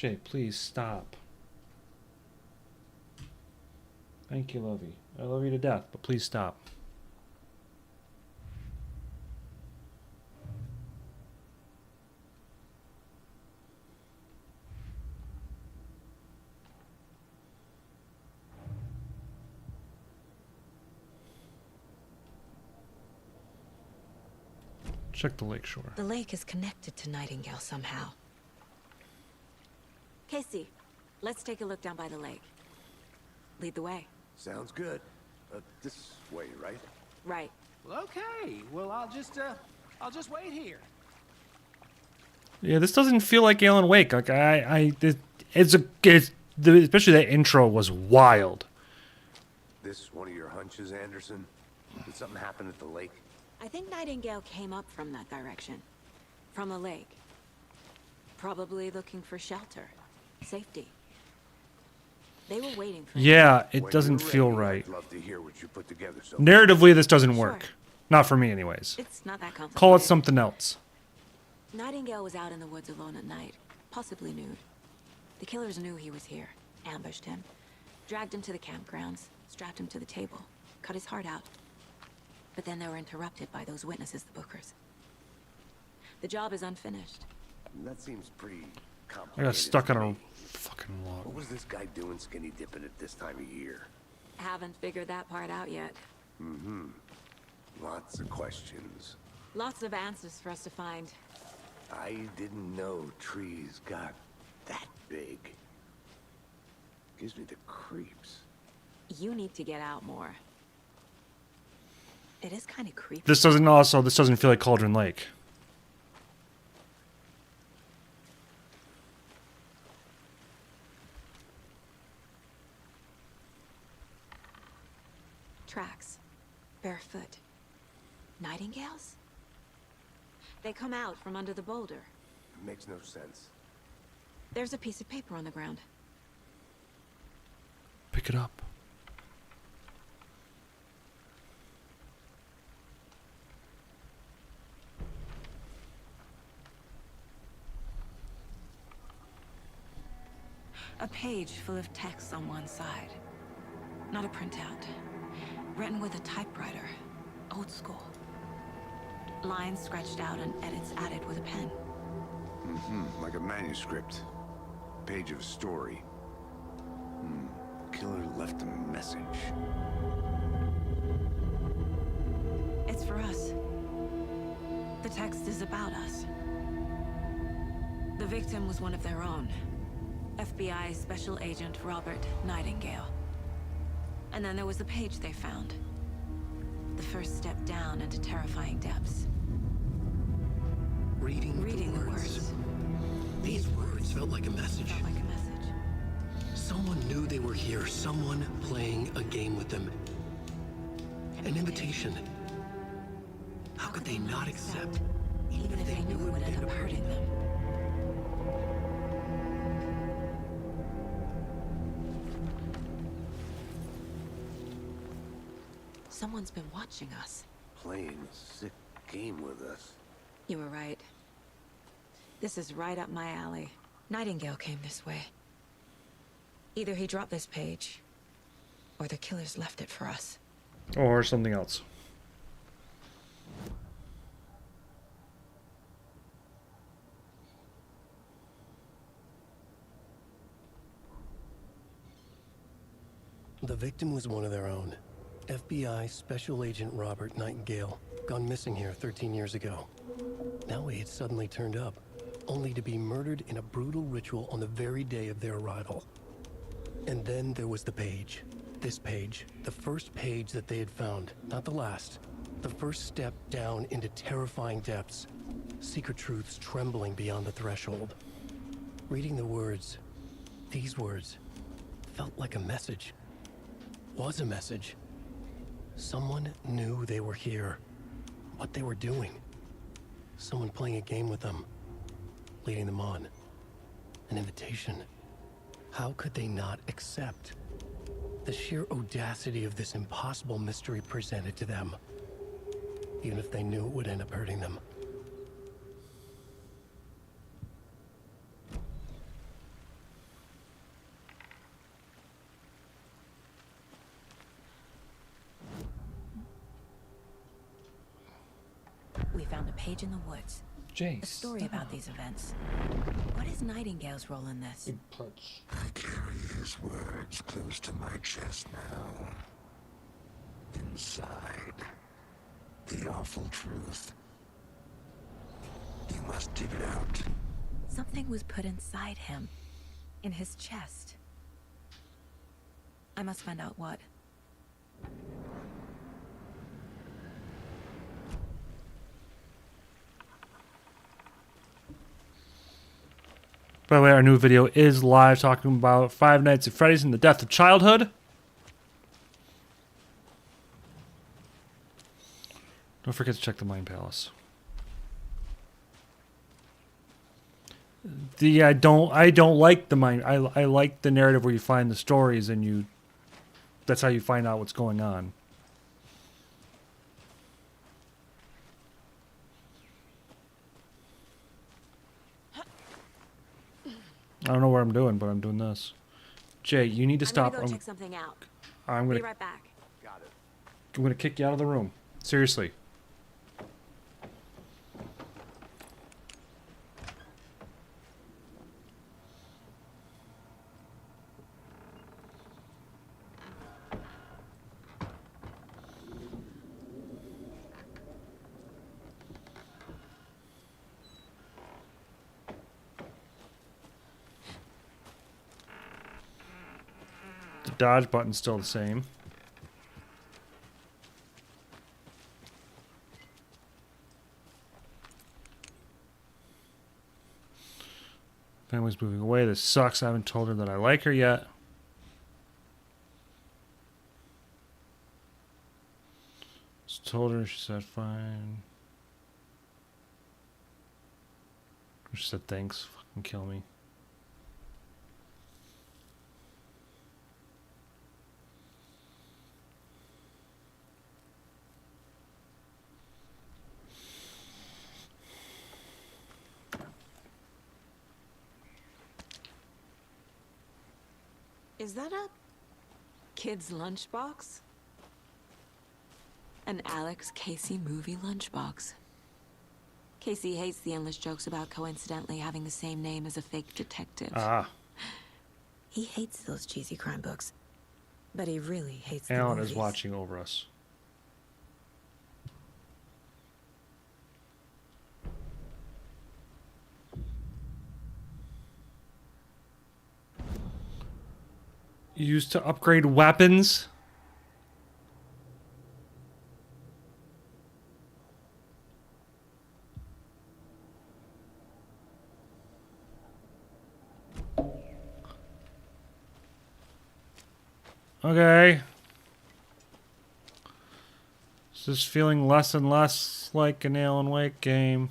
Jay, please stop. Thank you, Lovey. I love you to death, but please stop. Check the lakeshore. The lake is connected to Nightingale somehow. Casey, let's take a look down by the lake. Lead the way. Sounds good. This way, right? Right. Well, okay. Well, I'll just wait here. Yeah, this doesn't feel like Alan Wake. Like especially that intro was wild. This one of your hunches, Anderson? Did something happen at the lake? I think Nightingale came up from that direction. From the lake. Probably looking for shelter. Safety. They were waiting for him. Yeah, it When doesn't you're feel ready, right. I'd love to hear what you put together so Narratively, this doesn't work. Sure. Not for me, anyways. It's not that complicated. Call it something else. Nightingale was out in the woods alone at night, possibly nude. The killers knew he was here, ambushed him, dragged him to the campgrounds, strapped him to the table, cut his heart out. But then they were interrupted by those witnesses, the Bookers. The job is unfinished. That seems pretty I complicated. got stuck on to a me. fucking What log. was this guy doing skinny dipping at this time of year? Haven't figured that part out yet. Lots of questions. Lots of answers for us to find. I didn't know trees got that big. Gives me the creeps. You need to get out more. It is kind of creepy. This doesn't feel like Cauldron Lake. Tracks. Barefoot. Nightingales? They come out from under the boulder. Makes no sense. There's a piece of paper on the ground. Pick it up. A page full of text on one side. Not a printout. Written with a typewriter. Old school. Lines scratched out and edits added with a pen. Like a manuscript. Page of a story. Killer left a message. It's for us. The text is about us. The victim was one of their own. FBI Special Agent Robert Nightingale. And then there was the page they found. The first step down into terrifying depths. Reading the words. These words felt like a message. Felt like a message. Someone knew they were here. Someone playing a game with them. An invitation. How could they not accept, Even if they knew it would end up hurting them. Someone's been watching us. Playing a sick game with us. You were right. This is right up my alley. Nightingale came this way. Either he dropped this page, or the killers left it for us. Or something else. The victim was one of their own. FBI Special Agent Robert Nightingale, gone missing here 13 years ago. Now he had suddenly turned up, only to be murdered in a brutal ritual on the very day of their arrival. And then there was the page. This page, the first page that they had found, not the last. The first step down into terrifying depths. Secret truths trembling beyond the threshold. Reading the words, these words, felt like a message. Was a message. Someone knew they were here. What they were doing. Someone playing a game with them. Leading them on. An invitation. How could they not accept? The sheer audacity of this impossible mystery presented to them. Even if they knew it would end up hurting them. on a page in the woods. Jay, A story about these events. What is Nightingale's role in this? I carry his words close to my chest now. Inside, the awful truth. You must dig it out. Something was put inside him. In his chest. I must find out what. By the way, our new video is live talking about Five Nights at Freddy's and the death of childhood. Don't forget to check the Mind Palace. I don't like the mind. I like the narrative where you find the stories and that's how you find out what's going on. I don't know what I'm doing, but I'm doing this. Jay, you need to stop. I'm gonna go check something out. I'm gonna be right back. Got it. I'm gonna kick you out of the room. Seriously. The dodge button's still the same. Family's moving away. This sucks. I haven't told her that I like her yet. Just told her. She said fine. She said thanks. Fucking kill me. Is that a kid's lunchbox? An Alex Casey movie lunchbox. Casey hates the endless jokes about coincidentally having the same name as a fake detective. Ah. He hates those cheesy crime books, but he really hates the Alan movies. is watching over us. Used to upgrade weapons. Okay. This is feeling less and less like an Alan Wake game.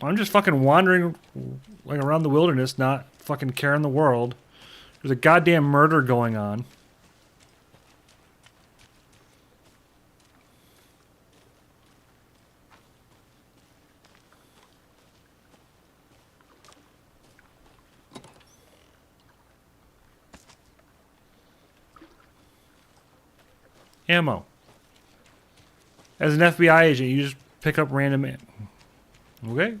I'm just fucking wandering like around the wilderness, not fucking caring the world. There's a goddamn murder going on. Ammo. As an FBI agent, you just pick up random. Okay.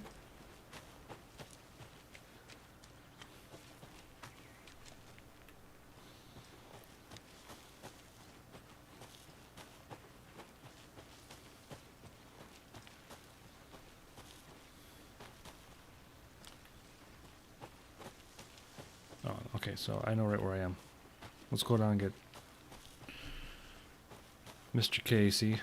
Oh, okay, so I know right where I am. Let's go down and get Mr. Casey.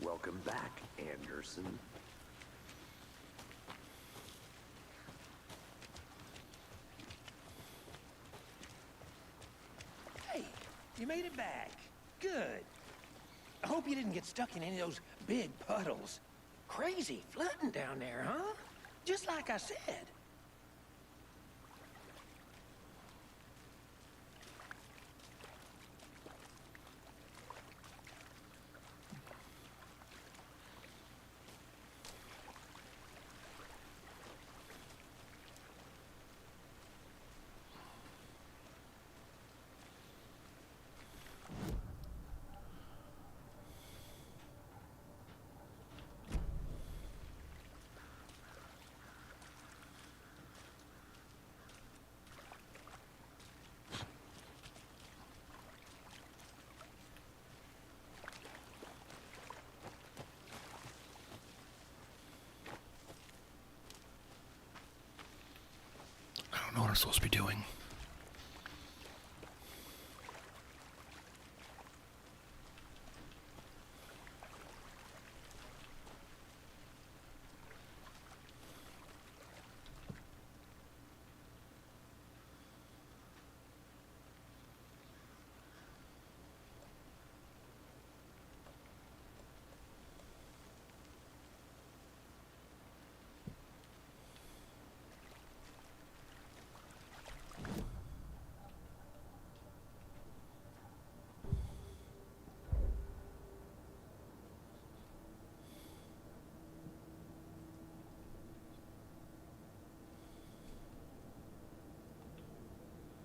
Welcome back, Anderson. You made it back. Good. I hope you didn't get stuck in any of those big puddles. Crazy flooding down there, huh? Just like I said. I don't know what I'm supposed to be doing.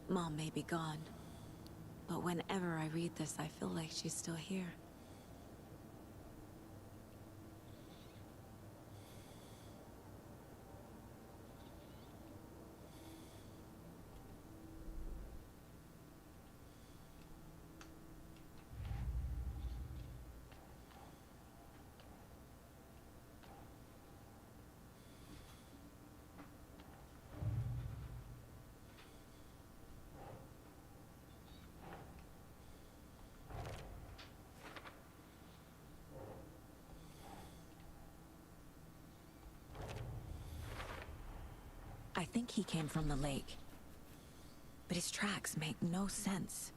Mom may be gone, but whenever I read this, I feel like she's still here. I think he came from the lake, but his tracks make no sense.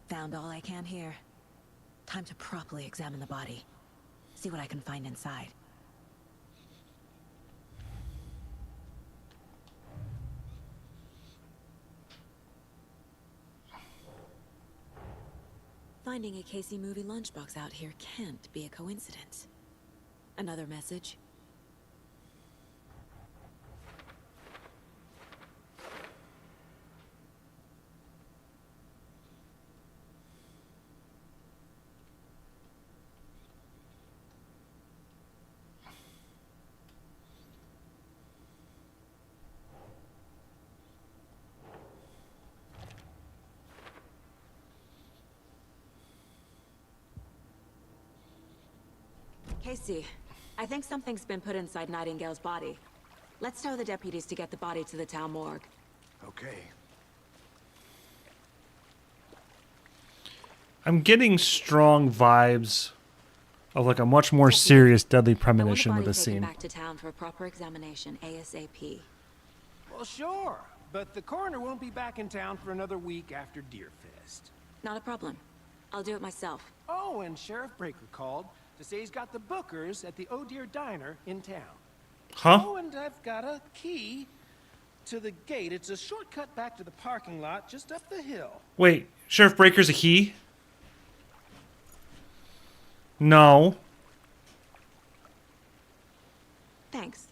Found all I can here. Time to properly examine the body. See what I can find inside. Finding a Casey movie lunchbox out here can't be a coincidence. Another message. Casey, I think something's been put inside Nightingale's body. Let's tell the deputies to get the body to the town morgue. Okay. I'm getting strong vibes of like a much more serious deadly premonition with this scene. Back to town for a proper examination ASAP. Well, sure, but the coroner won't be back in town for another week after Deerfest. Not a problem. I'll do it myself. Oh, and Sheriff Breaker called to say he's got the Bookers at the Oh Dear Diner in town. Huh? Oh, and I've got a key to the gate. It's a shortcut back to the parking lot just up the hill. Wait, Sheriff Breaker's a he? No. Thanks.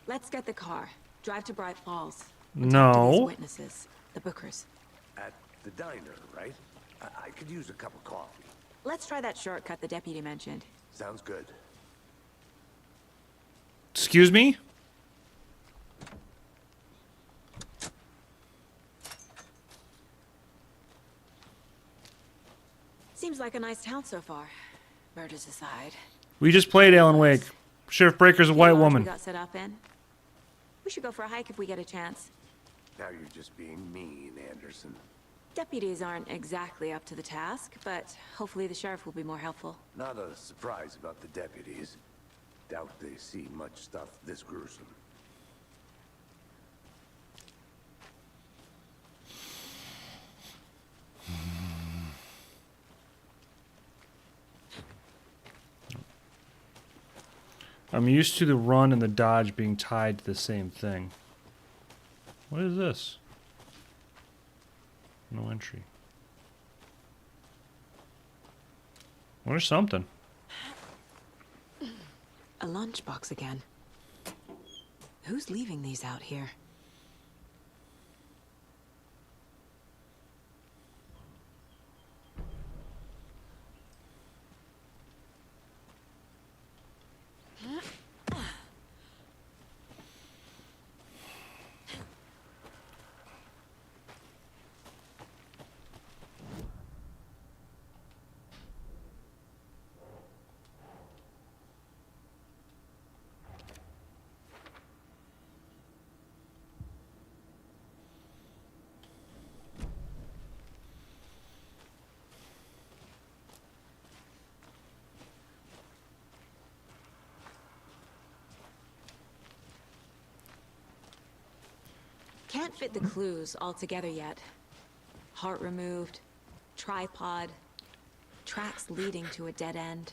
Let's get the car. Drive to Bright Falls. No. Talk to these witnesses, the Bookers. At the diner, right? I could use a cup of coffee. Let's try that shortcut the deputy mentioned. Sounds good. Excuse me? Seems like a nice town so far. Murders aside. We just played Alan Wake. Sheriff Breaker's a white The lodge woman. we got set up in. We should go for a hike if we get a chance. Now you're just being mean, Anderson. Deputies aren't exactly up to the task, but hopefully the sheriff will be more helpful. Not a surprise about the deputies. Doubt they see much stuff this gruesome. I'm used to the run and the dodge being tied to the same thing. What is this? No entry. What is something? A lunchbox again. Who's leaving these out here? Can't fit the clues all together yet. Heart removed, tripod, tracks leading to a dead end.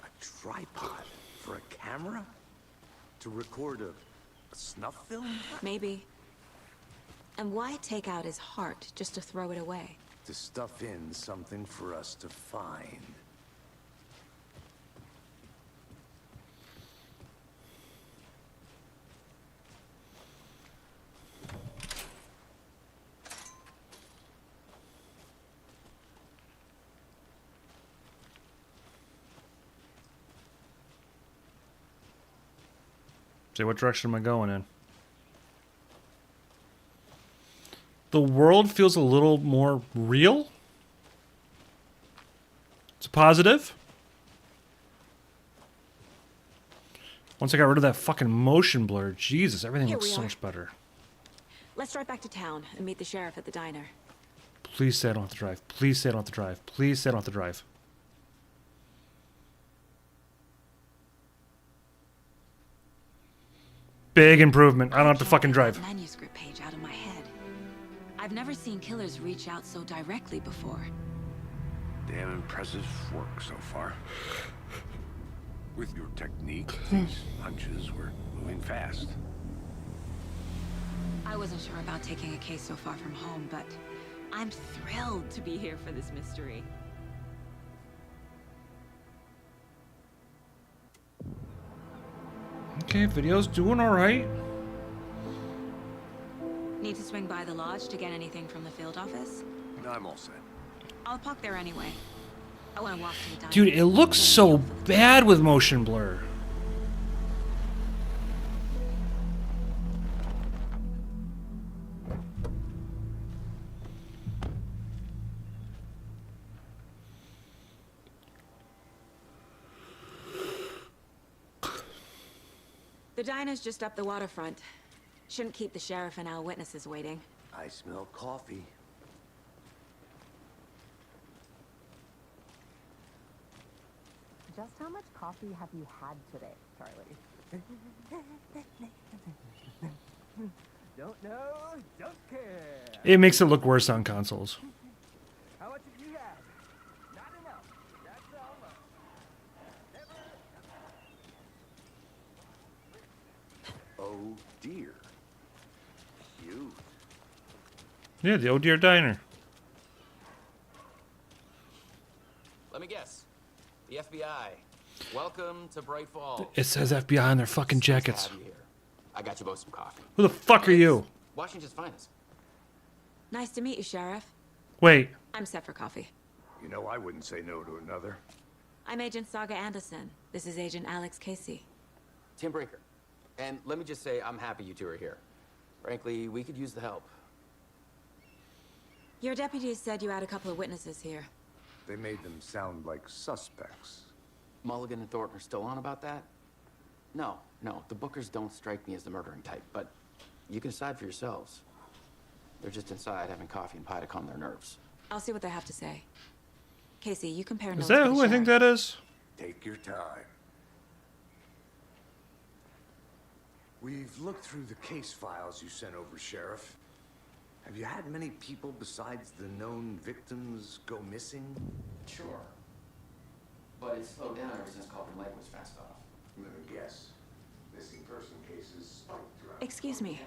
A tripod for a camera? To record a snuff film? Maybe. And why take out his heart just to throw it away? To stuff in something for us to find. Say, what direction am I going in? The world feels a little more real. It's a positive. Once I got rid of that fucking motion blur, Jesus, everything Here looks we so are. much better. Let's drive back to town and meet the sheriff at the diner. Please say I don't have to drive. Please say I don't have to drive. Please say I don't have to drive. Big improvement. I don't have to fucking drive. Manuscript page out of my head. I've never seen killers reach out so directly before. Damn impressive work so far. With your technique, these hunches were moving fast. I wasn't sure about taking a case so far from home, but I'm thrilled to be here for this mystery. Okay, video's doing alright. Need to swing by the lodge to get anything from the field office? No, I'm all set. I'll park there anyway. I want to walk to the diner. Dude, it looks so bad with motion blur. The diner's just up the waterfront. Shouldn't keep the sheriff and our witnesses waiting. I smell coffee. Just how much coffee have you had today, Charlie? Don't know, don't care. It makes it look worse on consoles. How much have you had? Not enough. That's all. Oh dear. Cute. Yeah, the Oh Dear Diner. Let me guess. The FBI. Welcome to Bright Falls. It says FBI on their fucking Nice to have jackets. you here. I got you both some coffee. Who the fuck are you? Washington's finest. Nice to meet you, Sheriff. Wait. I'm set for coffee. You know, I wouldn't say no to another. I'm Agent Saga Anderson. This is Agent Alex Casey. Tim Brinker. And let me just say, I'm happy you two are here. Frankly, we could use the help. Your deputies said you had a couple of witnesses here. They made them sound like suspects. Mulligan and Thornton are still on about that? No, the Bookers don't strike me as the murdering type, but you can decide for yourselves. They're just inside having coffee and pie to calm their nerves. I'll see what they have to say. Casey, you compare Is notes that with who the I think sheriff. that is? Take your time. We've looked through the case files you sent over, Sheriff. Have you had many people besides the known victims go missing? Sure. But it's slowed down ever since Cauldron Lake was fenced off. Let me guess. Missing person cases spiked throughout. Excuse me.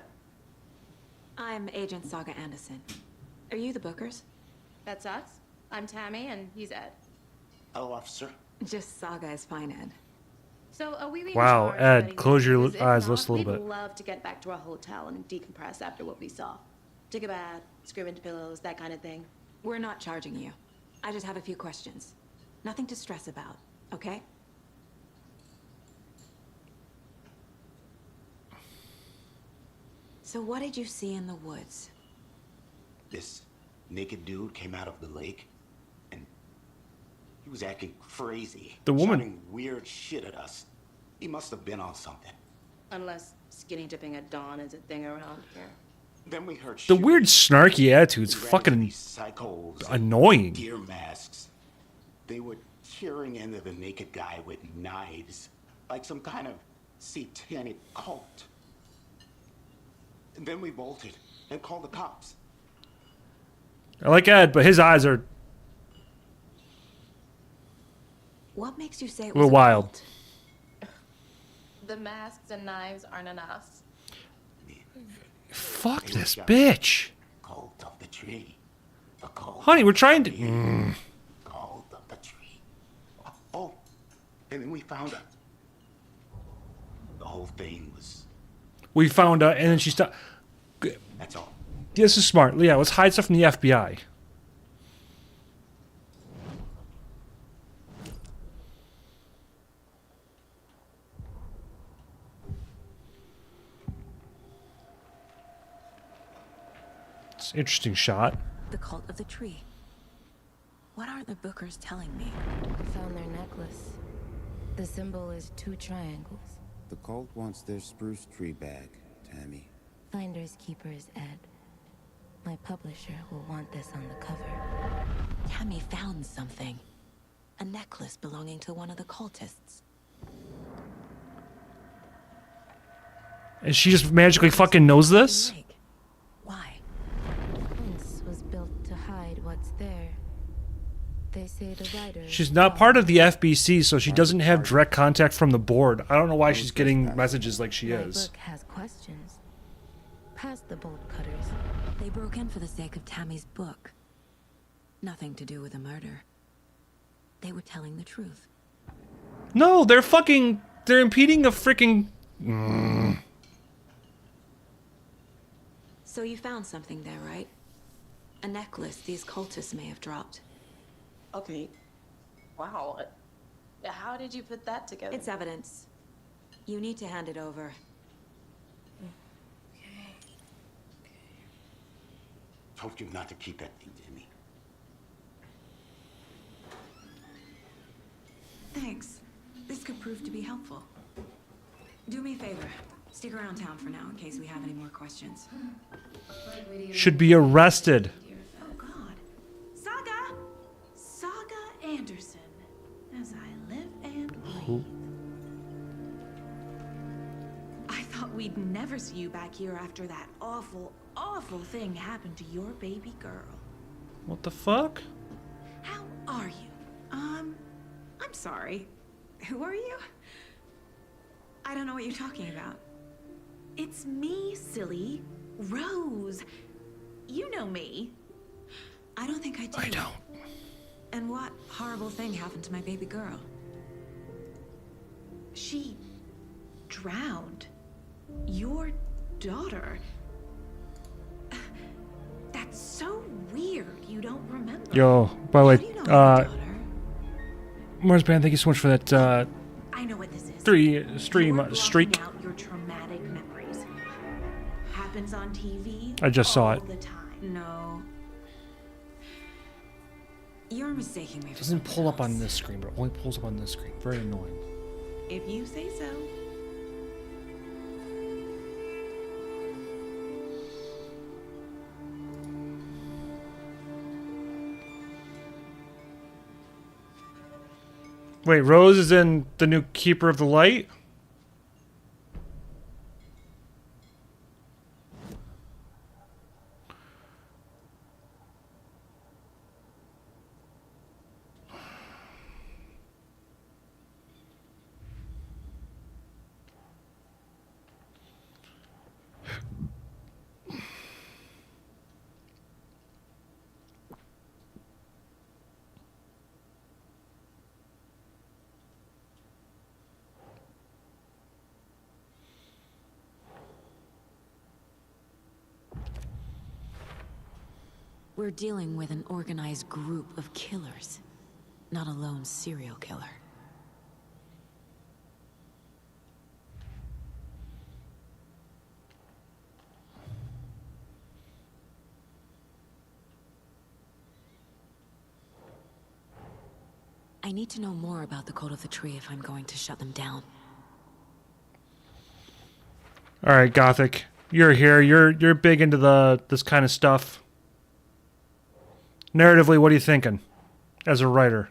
I'm Agent Saga Anderson. Are you the bookers? That's us. I'm Tammy, and he's Ed. Hello, officer. Just Saga is fine, Ed. So are we leaving Wow, tomorrow, Ed, Betty? close your Because if eyes not, just a little we'd bit. love to get back to our hotel and decompress after what we saw. Take a bath, scream into pillows, that kind of thing. We're not charging you. I just have a few questions. Nothing to stress about, okay? So what did you see in the woods? This naked dude came out of the lake, and he was acting crazy. The woman- shouting weird shit at us. He must have been on something. Unless skinny dipping at dawn is a thing around here. Then we heard The weird snarky attitude's We ran into fucking these psychos in annoying. deer masks. They were tearing into the naked guy with knives, like some kind of satanic cult. And then we bolted and called the cops. I like Ed, but his eyes are What makes you say it a was little wild. cult? The masks and knives aren't enough. Fuck this bitch. Cult of the tree. The cult. Honey, we're trying to... Cult of the tree. Oh, and then we found her. The whole thing was... We found out, and then she stopped. That's all. This is smart. Yeah, let's hide stuff from the FBI. It's an interesting shot. The cult of the tree. What are the bookers telling me? I found their necklace. The symbol is 2 triangles. The cult wants their spruce tree back, Tammy. Finders keepers, Ed. My publisher will want this on the cover. Tammy found something. A necklace belonging to one of the cultists. And she just magically fucking knows this? Why? The fence was built to hide what's there. They say the writer... She's not part of the FBC, so she doesn't have direct contact from the board. I don't know why she's getting messages like she My is. book has questions. Past the bolt cutters. They broke in for the sake of Tammy's book. Nothing to do with the murder. They were telling the truth. No, they're fucking... They're impeding a freaking... So you found something there, right? A necklace these cultists may have dropped. Okay. Wow. How did you put that together? It's evidence. You need to hand it over. Told you not to keep that thing to me. Thanks. This could prove to be helpful. Do me a favor. Stick around town for now in case we have any more questions. Should be arrested. Oh, God. Saga Anderson. As I live and breathe. I thought we'd never see you back here after that awful, awful thing happened to your baby girl. What the fuck? How are you? I'm sorry. Who are you? I don't know what you're talking about. It's me, silly. Rose. You know me. I don't think I do. I don't. And what horrible thing happened to my baby girl? She drowned. Your daughter. That's so weird. You don't remember. Yo, by the way, Mars Band, thank you so much for that, I know what this is. streak. Blocking out your traumatic memories. Happens on TV. I just saw it. all the time. No. You're mistaking me for Doesn't something pull up else. on this screen, but it only pulls up on this screen. Very annoying. If you say so. Wait, Rose is in the new Keeper of the Light? We're dealing with an organized group of killers, not a lone serial killer. I need to know more about the Cult of the Tree if I'm going to shut them down. All right, Gothic. You're here. You're big into this kind of stuff. Narratively, what are you thinking as a writer?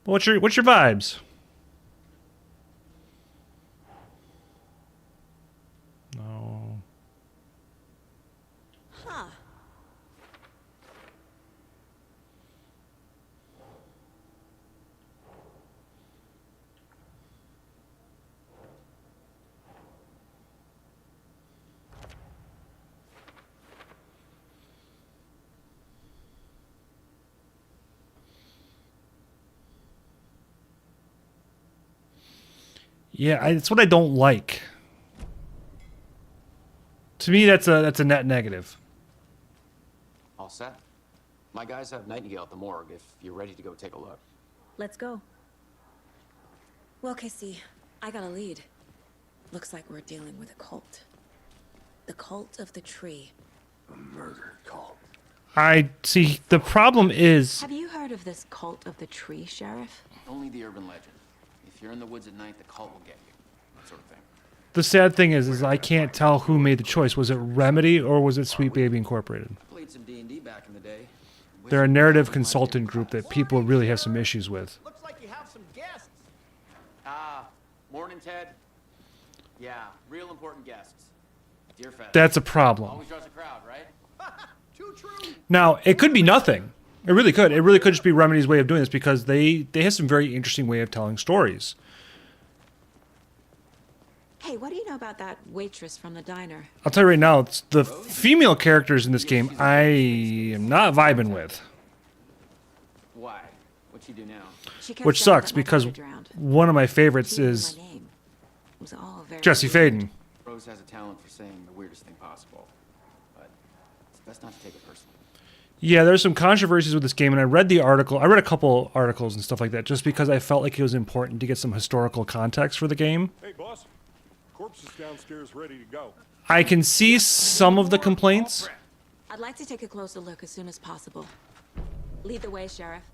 What's your vibes? No. Huh. Yeah, it's what I don't like. To me, that's a net negative. All set. My guys have Nightingale at the morgue if you're ready to go take a look. Let's go. Well, Casey, I got a lead. Looks like we're dealing with a cult. The Cult of the Tree. A murder cult. I see. The problem is... Have you heard of this Cult of the Tree, Sheriff? Only the urban legend. If you're in the woods at night, the cult will get you. That sort of thing. The sad thing is I can't tell who made the choice. Was it Remedy or was it Sweet Baby Incorporated? Played some D&D back in the day. They're a narrative consultant group that people really have some issues with. Looks like you have some guests. Ah, morning, Ted. Yeah, real important guests. Dear Fest. That's a problem. Always draws a crowd, right? Too true. Now, it could be nothing. It really could. It really could just be Remedy's way of doing this because they have some very interesting way of telling stories. Hey, what do you know about that waitress from the diner? I'll tell you right now, it's the female characters in this game I am not vibing with. Why? What'd she do now? Which sucks because one of my favorites is Jesse Faden. Rose has a talent for saying the weirdest thing possible, but it's best not to take it personally. Yeah, there's some controversies with this game, and I read the article. I read a couple articles and stuff like that just because I felt like it was important to get some historical context for the game. Hey, boss. Corpse is downstairs ready to go. I can see some of the complaints. I'd like to take a closer look as soon as possible. Lead the way, Sheriff.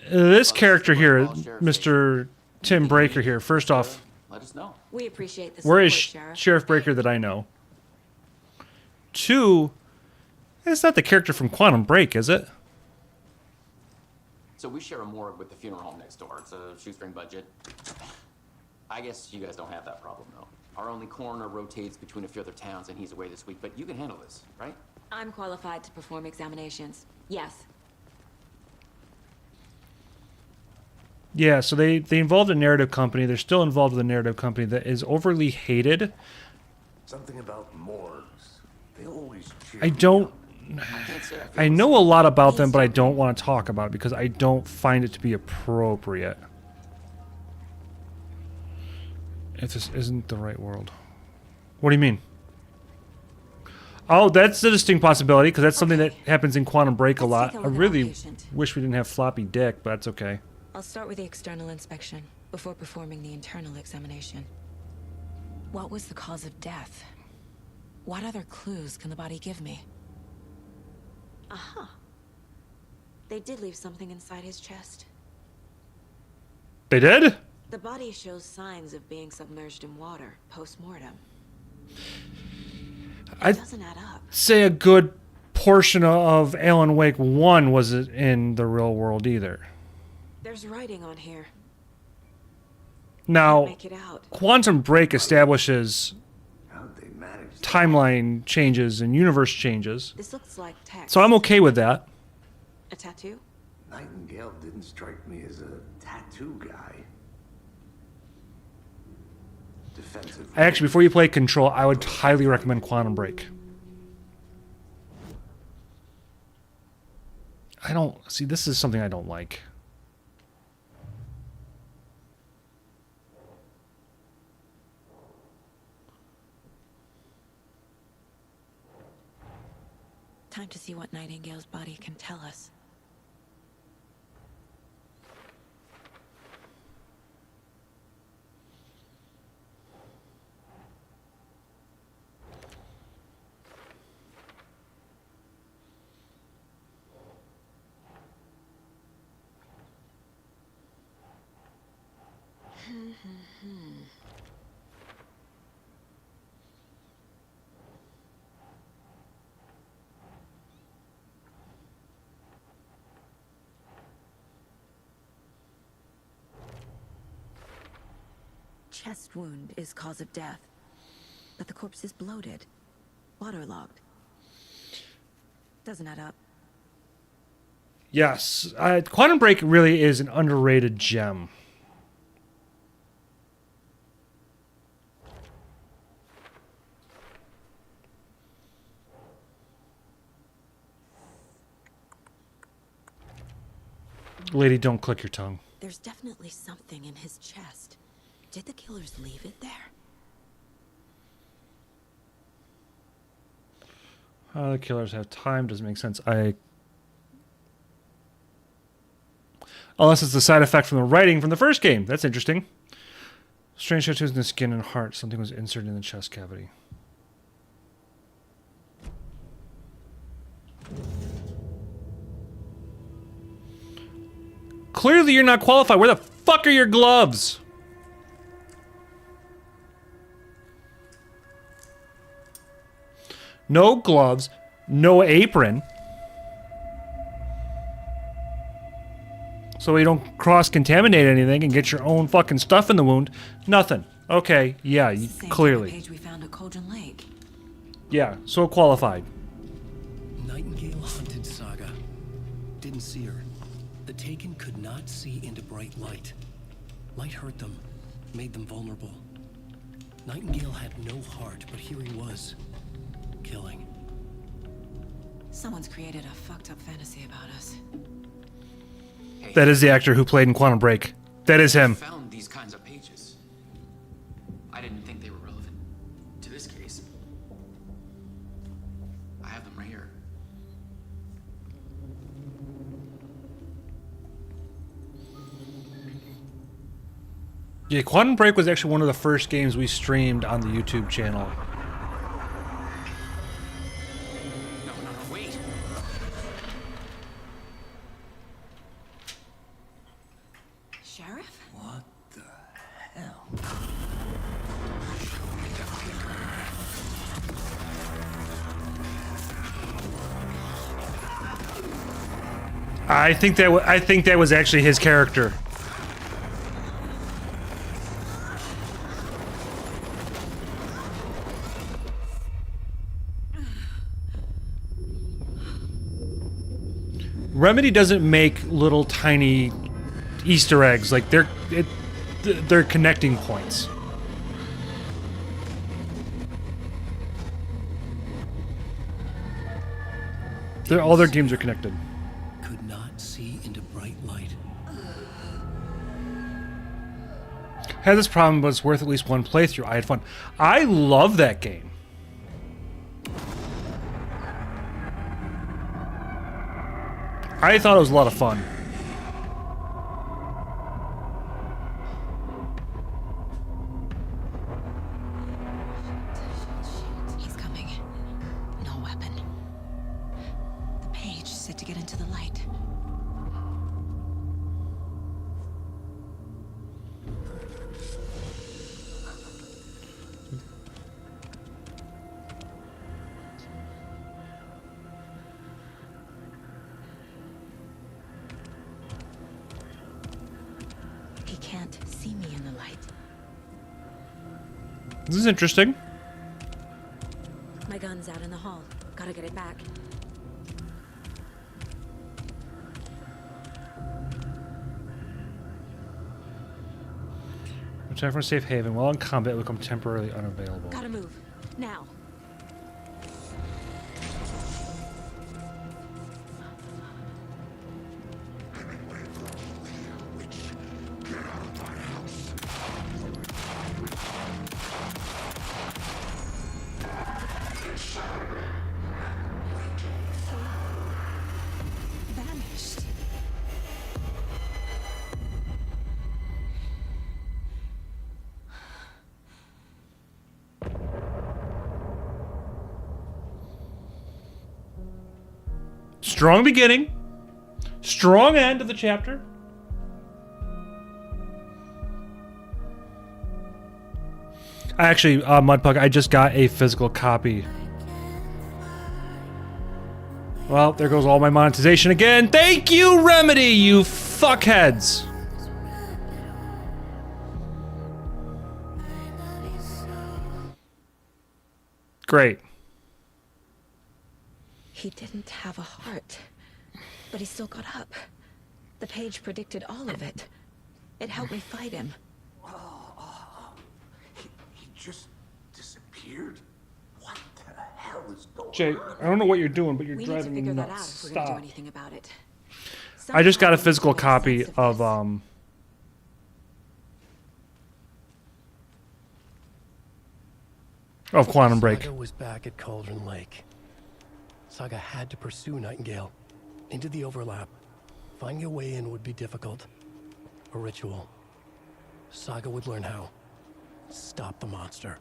This character here, Mr. Tim Breaker here, first off, let us know. We appreciate the where is support, Sheriff Breaker that I know? 2, it's not the character from Quantum Break, is it? So we share a morgue with the funeral home next door. It's a shoestring budget. I guess you guys don't have that problem, though. Our only coroner rotates between a few other towns, and he's away this week. But you can handle this, right? I'm qualified to perform examinations. Yes. Yeah, so they involved a narrative company. They're still involved with a narrative company that is overly hated. Something about morgues. They always cheer I don't... I know a lot about them, but I don't want to talk about it because I don't find it to be appropriate. If this isn't the right world. What do you mean? Oh, that's a distinct possibility because that's something that happens in Quantum Break a lot. I really wish we didn't have floppy dick, but that's okay. I'll start with the external inspection before performing the internal examination. What was the cause of death? What other clues can the body give me? Uh-huh. They did leave something inside his chest. They did? The body shows signs of being submerged in water post-mortem. I doesn't add up. say a good portion of Alan Wake 1 wasn't in the real world either. There's writing on here. Now, Make it out. Quantum Break establishes How'd they manage that? timeline changes and universe changes. This looks like text. So I'm okay with that. A tattoo? Nightingale didn't strike me as a tattoo guy. Defensive. Actually, before you play Control, I would highly recommend Quantum Break. I don't... See, this is something I don't like. Time to see what Nightingale's body can tell us. Chest wound is cause of death, but the corpse is bloated, waterlogged. Doesn't add up. Yes, Quantum Break really is an underrated gem. Lady, don't click your tongue. There's definitely something in his chest. Did the killers leave it there? How the killers have time doesn't make sense. Unless it's the side effect from the writing from the first game. That's interesting. Strange tattoos in the skin and heart. Something was inserted in the chest cavity. Clearly you're not qualified. Where the fuck are your gloves? No gloves, no apron. So you don't cross-contaminate anything and get your own fucking stuff in the wound. Nothing. Okay, yeah, clearly. Page we found at Cauldron Lake. Yeah, so qualified. Nightingale hunted Saga. Didn't see her. The Taken could not see into bright light. Light hurt them, made them vulnerable. Nightingale had no heart, but here he was. Killing. Someone's created a fucked up fantasy about us. Hey, That is the actor who played in Quantum Break. That is him. I found these kinds of pages. I didn't think they were relevant to this case. I have them right here. Yeah, Quantum Break was actually one of the first games we streamed on the YouTube channel. No, wait. Sheriff? What the hell? I think that was actually his character. Remedy doesn't make little tiny Easter eggs. Like they're connecting points. All their games are connected. Could not see into bright light. Had this problem, but it's worth at least one playthrough. I had fun. I love that game. I thought it was a lot of fun. He's coming. No weapon. The page. get into the light. He can't see me in the light. This is interesting. My gun's out in the hall. Gotta get it back. Return from a safe haven. While in combat, become temporarily unavailable. Gotta move. Now. Vanished. Strong beginning. Strong end of the chapter. Actually, Mudpug, I just got a physical copy. Well, there goes all my monetization again. Thank you, Remedy, you fuckheads. Great. He didn't have a heart, but he still got up. The page predicted all of it. It helped me fight him. He just disappeared? What the hell is going on? Jay, I don't know what you're doing, but you're We need to driving me figure that out nuts. if we're gonna do Stop. anything about it. I just got a Somehow we need to physical make copy sense of Quantum Break. Saga was back at Cauldron Lake. Saga had to pursue Nightingale into the overlap. Finding a way in would be difficult. A ritual. Saga would learn how. Stop the monster.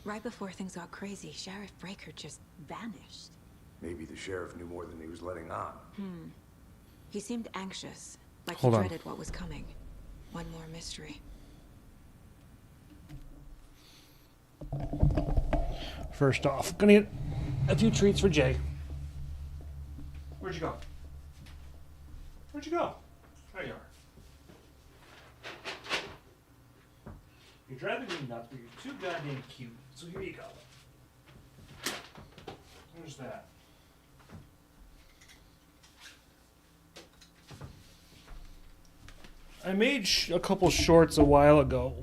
Right before things got crazy, Sheriff Breaker just vanished. Maybe the sheriff knew more than he was letting on. He seemed anxious, like Hold he on. dreaded what was coming. One more mystery. First off, gonna get a few treats for Jay. Where'd you go? Where'd you go? There you are. You're driving me nuts, but you're too goddamn cute. So here you go. There's that. I made a couple shorts a while ago.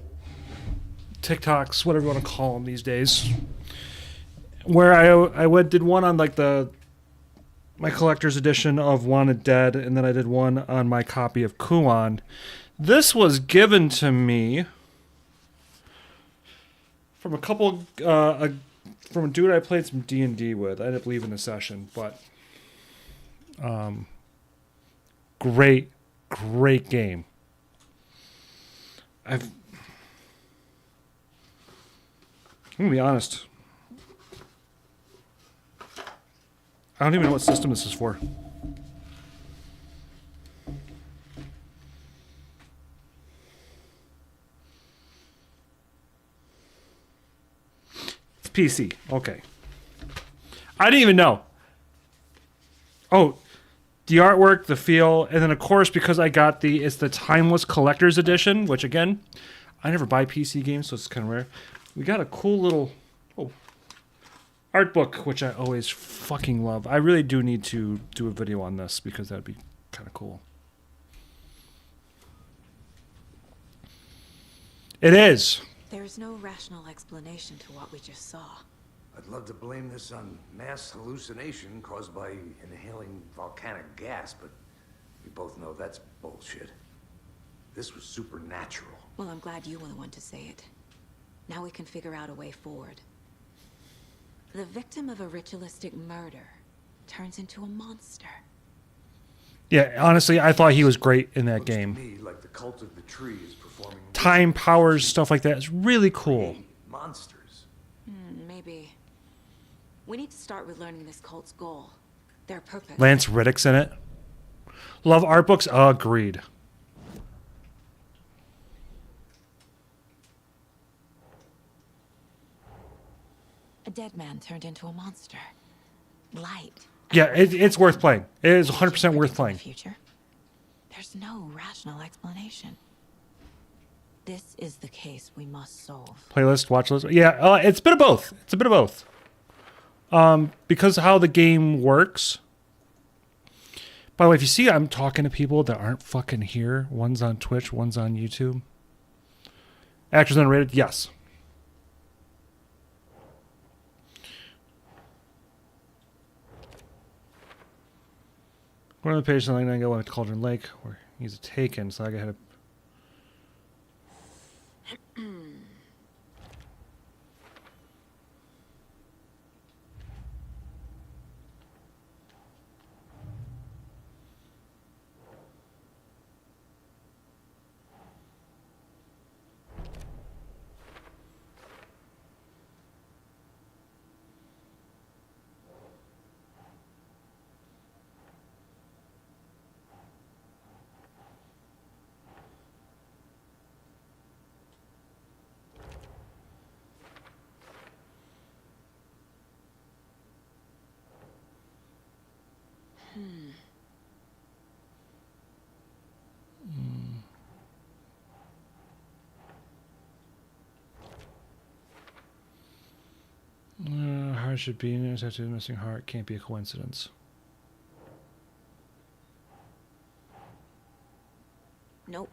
TikToks, whatever you want to call them these days. Where I did one on like my collector's edition of Wanted Dead, and then I did one on my copy of Kuon. This was given to me from a couple from a dude I played some D&D with. I ended up leaving the session, but great game. I'm gonna be honest. I don't even know what system this is for. It's PC. Okay. I didn't even know. Oh, the artwork, the feel, and then of course because I got it's the Timeless Collector's Edition, which again, I never buy PC games, so it's kind of rare. We got a cool little art book, which I always fucking love. I really do need to do a video on this because that'd be kind of cool. It is. There's no rational explanation to what we just saw. I'd love to blame this on mass hallucination caused by inhaling volcanic gas, but we both know that's bullshit. This was supernatural. Well, I'm glad you were the one to say it. Now we can figure out a way forward. The victim of a ritualistic murder turns into a monster. Yeah, honestly, I thought he was great in that game. To me, like the cult of the tree is performing Time powers, stuff like that. It's really cool. monsters. Maybe. We need to start with learning this cult's goal. Their purpose. Lance Riddick's in it. Love art books? Agreed. A dead man turned into a monster. Light. Yeah, it's worth playing. It is 100% worth playing. Future. There's no rational explanation. This is the case we must solve. Playlist, watch list. Yeah, it's a bit of both. It's a bit of both. Because of how the game works. By the way, if you see I'm talking to people that aren't fucking here, one's on Twitch, one's on YouTube. Actors unrated, yes. One of the pages, something I go on Cauldron Lake, where he's a taken, so I had to. Heart should be an attached to a missing heart. Can't be a coincidence. Nope.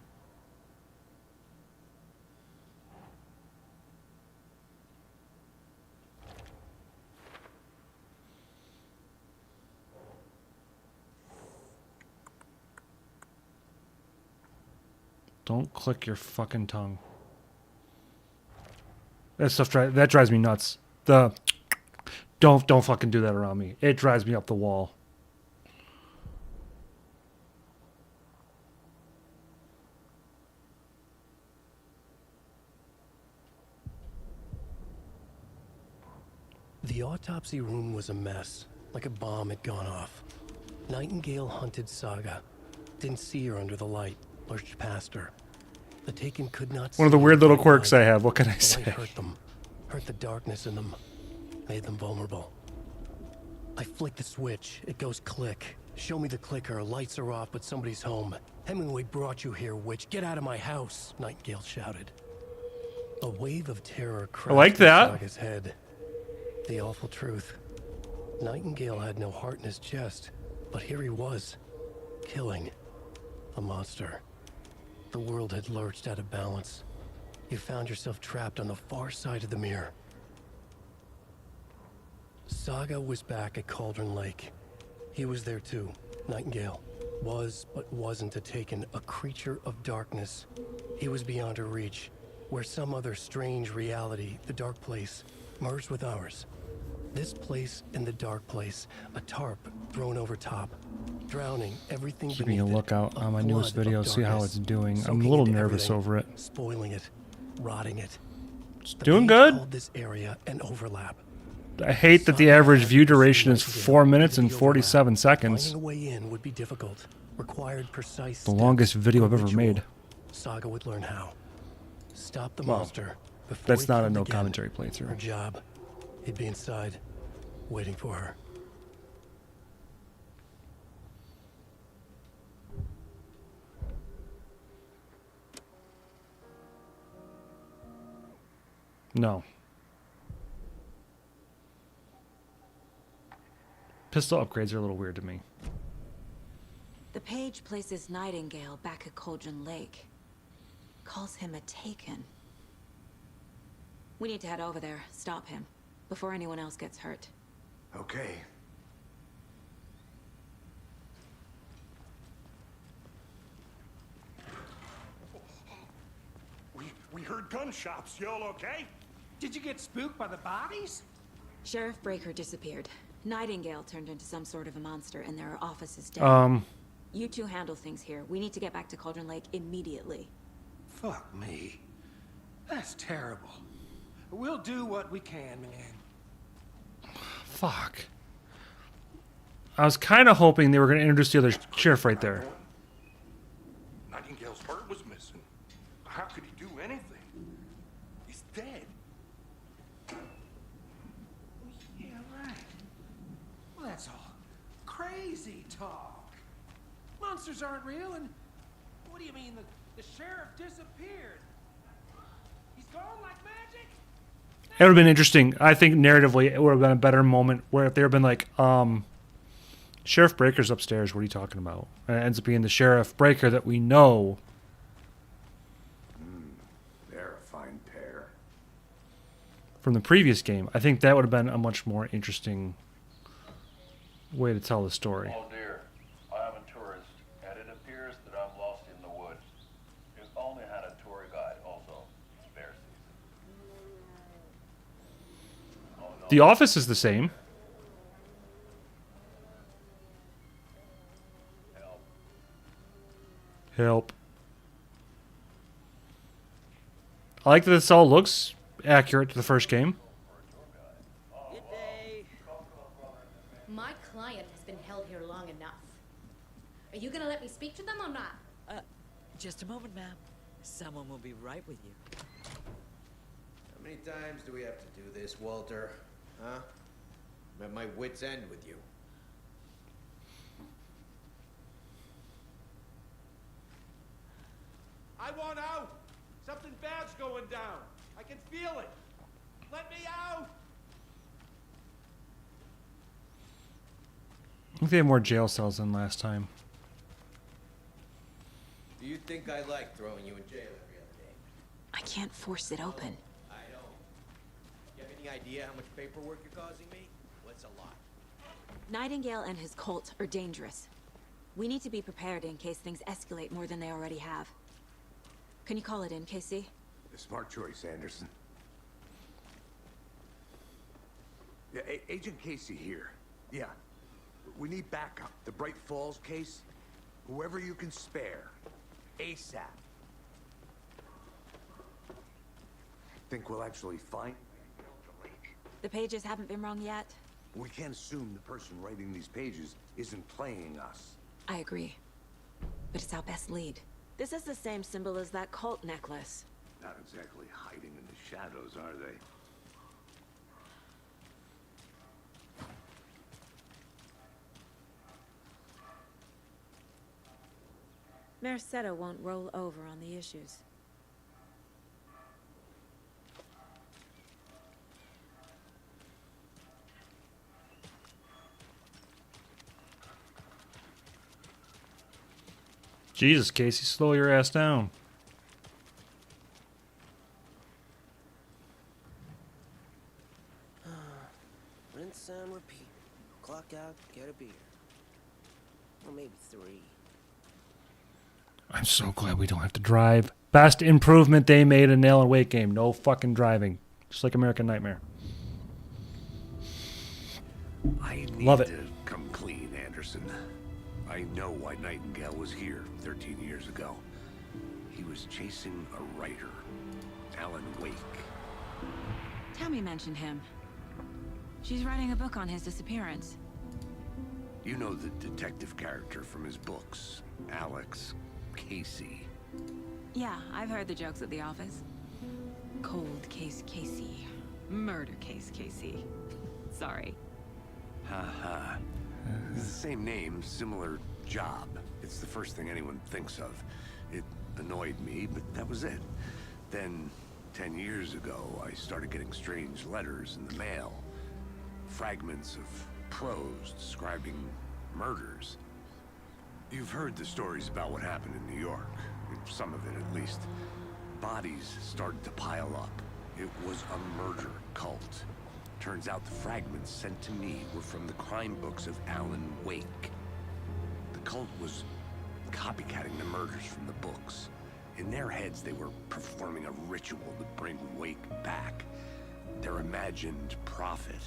Don't click your fucking tongue. That stuff that drives me nuts. Don't fucking do that around me. It drives me up the wall. The autopsy room was a mess, like a bomb had gone off. Nightingale hunted Saga. Didn't see her under the light, lurched past her. The Taken could not see. One of the weird little quirks I have. What can I say? Hurt them. Hurt the darkness in them. Made them vulnerable. I flick the switch. It goes click. Show me the clicker. Lights are off, but somebody's home. Hemingway brought you here, witch. Get out of my house, Nightingale shouted. A wave of terror crashed on Saga's head. The awful truth. Nightingale had no heart in his chest, but here he was, killing a monster. The world had lurched out of balance. You found yourself trapped on the far side of the mirror. Saga was back at Cauldron Lake. He was there too. Nightingale was, but wasn't a Taken, a creature of darkness. He was beyond her reach, where some other strange reality, the dark place, merged with ours. This place and the dark place, a tarp thrown over top, drowning everything beneath it. Keeping a lookout on my newest video, see how it's doing. I'm a little nervous over it. Spoiling it, rotting it. It's doing good. Called this area an overlap. I hate that the average view duration is 4 minutes and 47 seconds. Finding a way in would be difficult. Required precise The longest video I've ever made. Saga would learn how. Stop the monster. That's not a no commentary Her playthrough. job. He'd be inside, waiting for her. No. Pistol upgrades are a little weird to me. The page places Nightingale back at Cauldron Lake. Calls him a Taken. We need to head over there, stop him, before anyone else gets hurt. Okay. We heard gunshots. Y'all okay? Did you get spooked by the bodies? Sheriff Breaker disappeared. Nightingale turned into some sort of a monster, and there are offices down. You two handle things here. We need to get back to Cauldron Lake immediately. Fuck me. That's terrible. We'll do what we can, man. Fuck. I was kind of hoping they were going to introduce the other sheriff right there. Nightingale's heart was missing. How could he do anything? He's dead. Yeah, right. Well, that's all crazy talk. Monsters aren't real, and what do you mean the sheriff disappeared? He's gone like magic? It would have been interesting. I think narratively it would have been a better moment where if they had been like, Sheriff Breaker's upstairs, what are you talking about? And it ends up being the Sheriff Breaker that we know. They're a fine pair. From the previous game. I think that would have been a much more interesting way to tell the story. Oh dear, I am a tourist, and it appears that I'm lost in the woods. You've only had a tour guide also. Bear season. Oh, no. The office is the same. Help. I like that this all looks accurate to the first game. Good day. My client has been held here long enough. Are you gonna let me speak to them or not? Just a moment, ma'am. Someone will be right with you. How many times do we have to do this, Walter? Huh? I'm at my wit's end with you. I want out! Something bad's going down. I can feel it. Let me out! I think they have more jail cells than last time. Do you think I like throwing you in jail every other day? I can't force it open. I don't. You have any idea how much paperwork you're causing me? What's a lot? Nightingale and his cult are dangerous. We need to be prepared in case things escalate more than they already have. Can you call it in, Casey? A smart choice, Anderson. Yeah, Agent Casey here. Yeah. We need backup. The Bright Falls case. Whoever you can spare. ASAP. Think we'll actually find The pages haven't been wrong yet. We can't assume the person writing these pages isn't playing us. I agree. But it's our best lead. This is the same symbol as that cult necklace. Not exactly hiding in the shadows, are they? Merced won't roll over on the issues. Jesus, Casey, slow your ass down. Rinse and repeat. Clock out, get a beer. Or maybe 3. I'm so glad we don't have to drive. Best improvement they made in Alan Wake game. No fucking driving. Just like American Nightmare. I need Love it. to come clean, Anderson. I know why Nightingale was here 13 years ago. He was chasing a writer, Alan Wake. Tammy mentioned him. She's writing a book on his disappearance. You know the detective character from his books, Alex Casey. Yeah, I've heard the jokes at the office. Cold case Casey. Murder case Casey. Sorry. Ha ha. It's the same name, similar job. It's the first thing anyone thinks of. It annoyed me, but that was it. Then, 10 years ago, I started getting strange letters in the mail. Fragments of prose describing murders. You've heard the stories about what happened in New York. Some of it, at least. Bodies started to pile up. It was a murder cult. Turns out the fragments sent to me were from the crime books of Alan Wake. The cult was copycatting the murders from the books. In their heads, they were performing a ritual to bring Wake back. Their imagined prophet.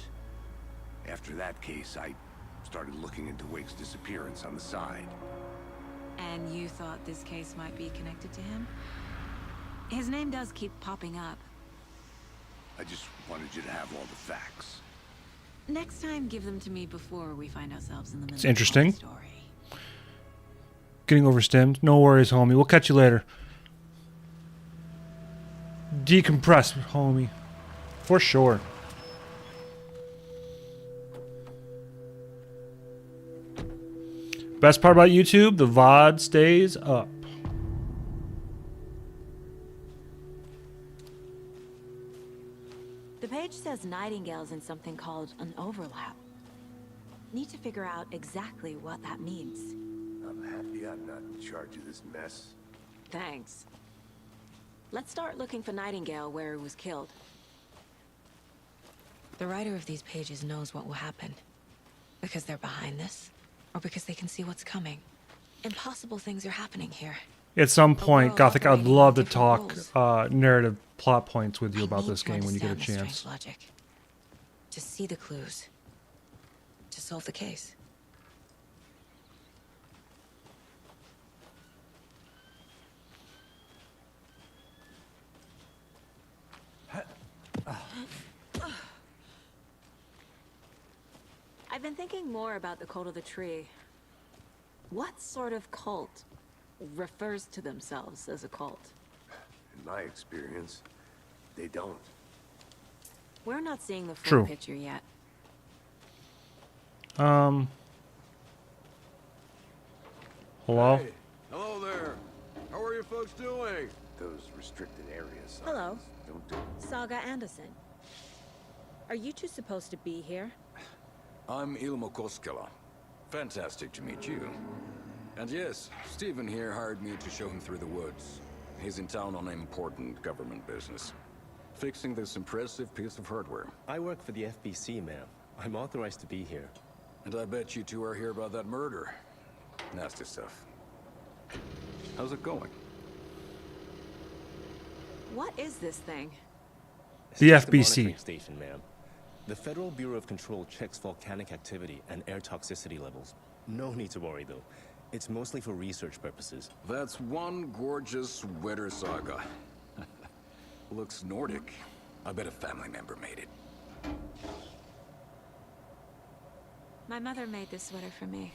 After that case, I started looking into Wake's disappearance on the side. And you thought this case might be connected to him? His name does keep popping up. I just wanted you to have all the facts. Next time, give them to me before we find ourselves in the middle It's interesting. of the story. Getting overstimmed. No worries, homie. We'll catch you later. Decompress, homie. For sure. Best part about YouTube, the VOD stays up. The page says Nightingale's in something called an overlap. Need to figure out exactly what that means. I'm happy I'm not in charge of this mess. Thanks. Let's start looking for Nightingale where he was killed. The writer of these pages knows what will happen. Because they're behind this, or because they can see what's coming. Impossible things are happening here. At some point, Gothic, I'd love to talk narrative plot points with you about this game when you get a chance. Logic. To see the clues. To solve the case. I've been thinking more about the cult of the tree. What sort of cult refers to themselves as a cult? In my experience, they don't. We're not seeing the full True. picture yet. Hello? Hey, hello there. How are you folks doing? Those restricted areas. Hello. Don't do it. Saga Anderson. Are you two supposed to be here? I'm Ilmo Koskela. Fantastic to meet you. And yes, Stephen here hired me to show him through the woods. He's in town on important government business. Fixing this impressive piece of hardware. I work for the FBC, ma'am. I'm authorized to be here. And I bet you two are here about that murder. Nasty stuff. How's it going? What is this thing? The It's FBC. monitoring station, ma'am. The Federal Bureau of Control checks volcanic activity and air toxicity levels. No need to worry, though. It's mostly for research purposes. That's one gorgeous sweater, Saga. Looks Nordic. I bet a family member made it. My mother made this sweater for me.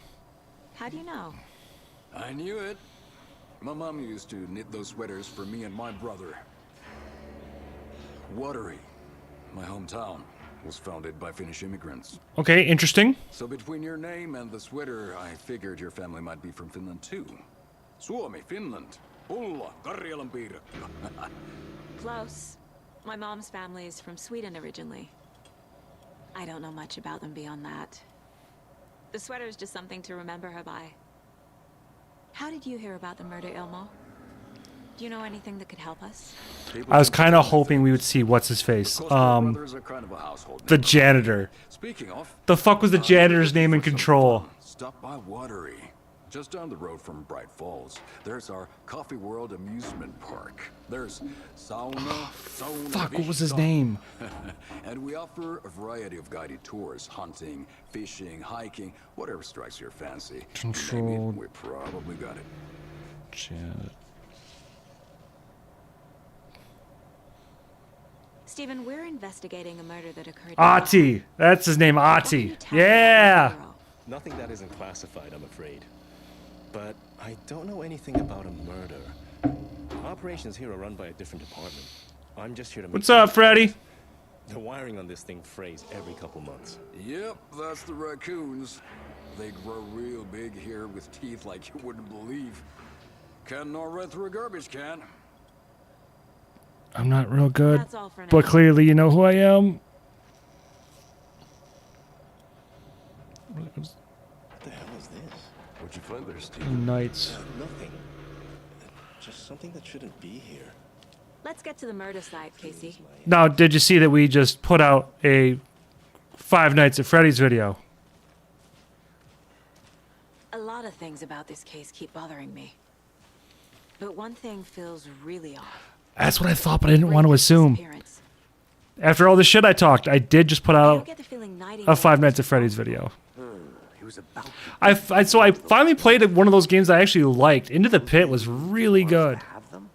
How do you know? I knew it. My mom used to knit those sweaters for me and my brother. Watery, my hometown, was founded by Finnish immigrants. Okay, interesting. So between your name and the sweater, I figured your family might be from Finland too. Suomi, Finland. Pulla, Karjalan piirakka. Close. My mom's family is from Sweden originally. I don't know much about them beyond that. The sweater is just something to remember her by. How did you hear about the murder, Ilmo? Do you know anything that could help us? I was kind of hoping we would see what's his face. The janitor. Speaking of, The fuck was the janitor's name in Control? stop by Watery. Just down the road from Bright Falls, there's our Coffee World amusement park. There's sauna, Fuck, what was his name? And we offer a variety of guided tours, hunting, fishing, hiking, whatever strikes your fancy. Control. Name it, we probably got it. Janet. Stephen, we're investigating a murder that occurred. Ati. That's his name, Ati. Yeah. Nothing that isn't classified, I'm afraid. But I don't know anything about a murder. Operations here are run by a different department. I'm just here to make What's up, Freddy? The wiring on this thing frays every couple months. Yep, that's the raccoons. They grow real big here with teeth like you wouldn't believe. Can't gnaw right through a garbage can. I'm not real good, That's all for now. but clearly you know who I am. What the hell is this? What'd you find there, Steve? Knights. Nothing. Just something that shouldn't be here. Let's get to the murder site, Casey. Now, did you see that we just put out a Five Nights at Freddy's video? A lot of things about this case keep bothering me. But one thing feels really off. That's what I thought, but I didn't want to assume. After all the shit I talked, I did just put out a Five Nights at Freddy's video. He was about So I finally played one of those games I actually liked. Into the Pit was really good. to have them?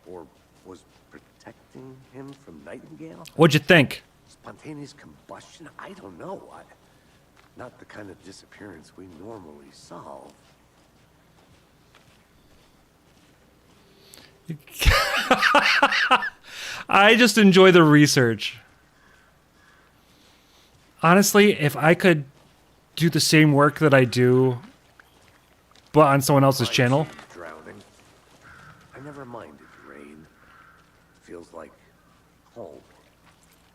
Or was protecting him from Nightingale? What'd you think? Spontaneous combustion. combustion? I don't know. Not the kind of disappearance we normally solve. I just enjoy the research. Honestly, if I could do the same work that I do, but on someone else's channel. Drowning. I never minded rain. Feels like home.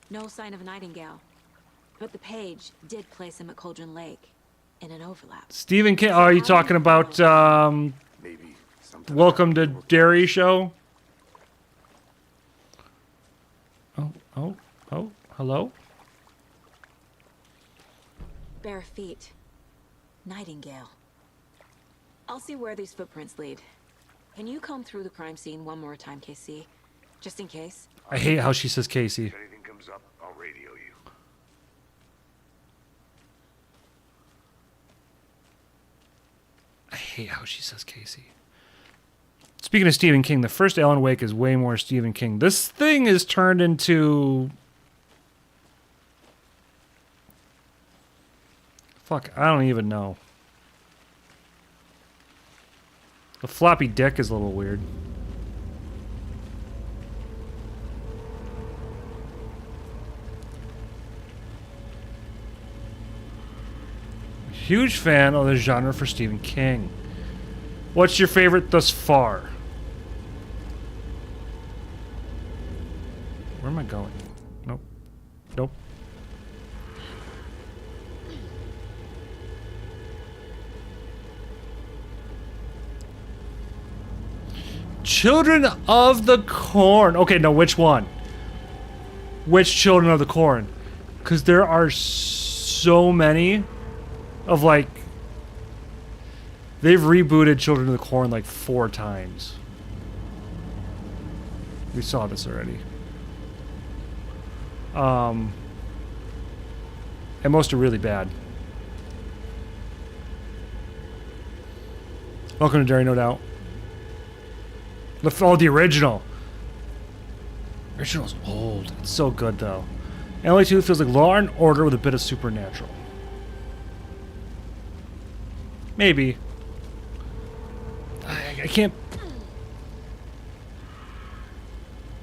No sign of Nightingale. But the page did place him at Cauldron Lake in an overlap. Stephen King. Oh, are you talking about Welcome to Derry show? Oh, hello? Bare feet. Nightingale. I'll see where these footprints lead. Can you comb through the crime scene one more time, KC? Just in case? I hate how she says Casey. If anything comes up, I'll radio you. I hate how she says Casey. Speaking of Stephen King, the first Alan Wake is way more Stephen King. This thing is turned into... Fuck, I don't even know. The floppy dick is a little weird. Huge fan of the genre for Stephen King. What's your favorite thus far? Where am I going? Nope. Nope. Children of the Corn. Okay, no, which one? Which Children of the Corn? Because there are so many of like... They've rebooted Children of the Corn like 4 times. We saw this already. And most are really bad. Welcome to Derry, no doubt. The original. Original's old. It's so good though. LA 2 feels like Law and Order with a bit of supernatural. Maybe. I can't.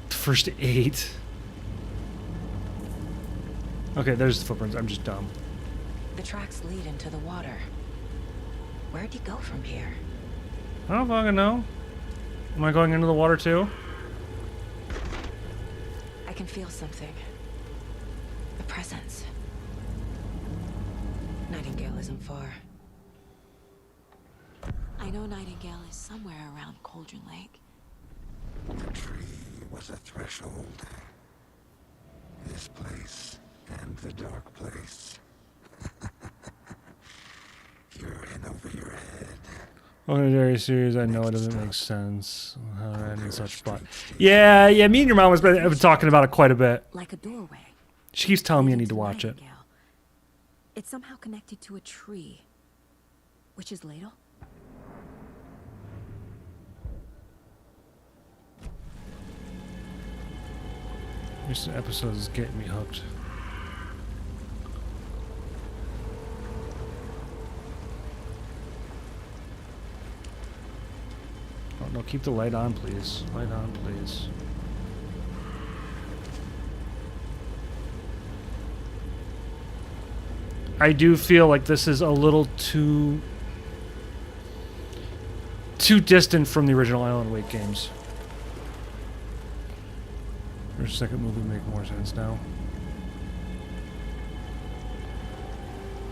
First 8. Okay, there's the footprints. I'm just dumb. The tracks lead into the water. Where'd he go from here? I don't fucking know. Am I going into the water too? I can feel something. A presence. Nightingale isn't far. I know Nightingale is somewhere around Cauldron Lake. The tree was a threshold. This place and the dark place. You're in over your head. Welcome to Derry series. I know it doesn't make sense. How to end in such spot. Yeah, me and your mom have been talking about it quite a bit. Like a doorway. She keeps telling me I need to watch it. It's somehow connected to a tree. Witch's ladle? This episode is getting me hooked. Oh, no, keep the light on, please. Light on, please. I do feel like this is a little too distant from the original Alan Wake games. Your second movie make more sense now.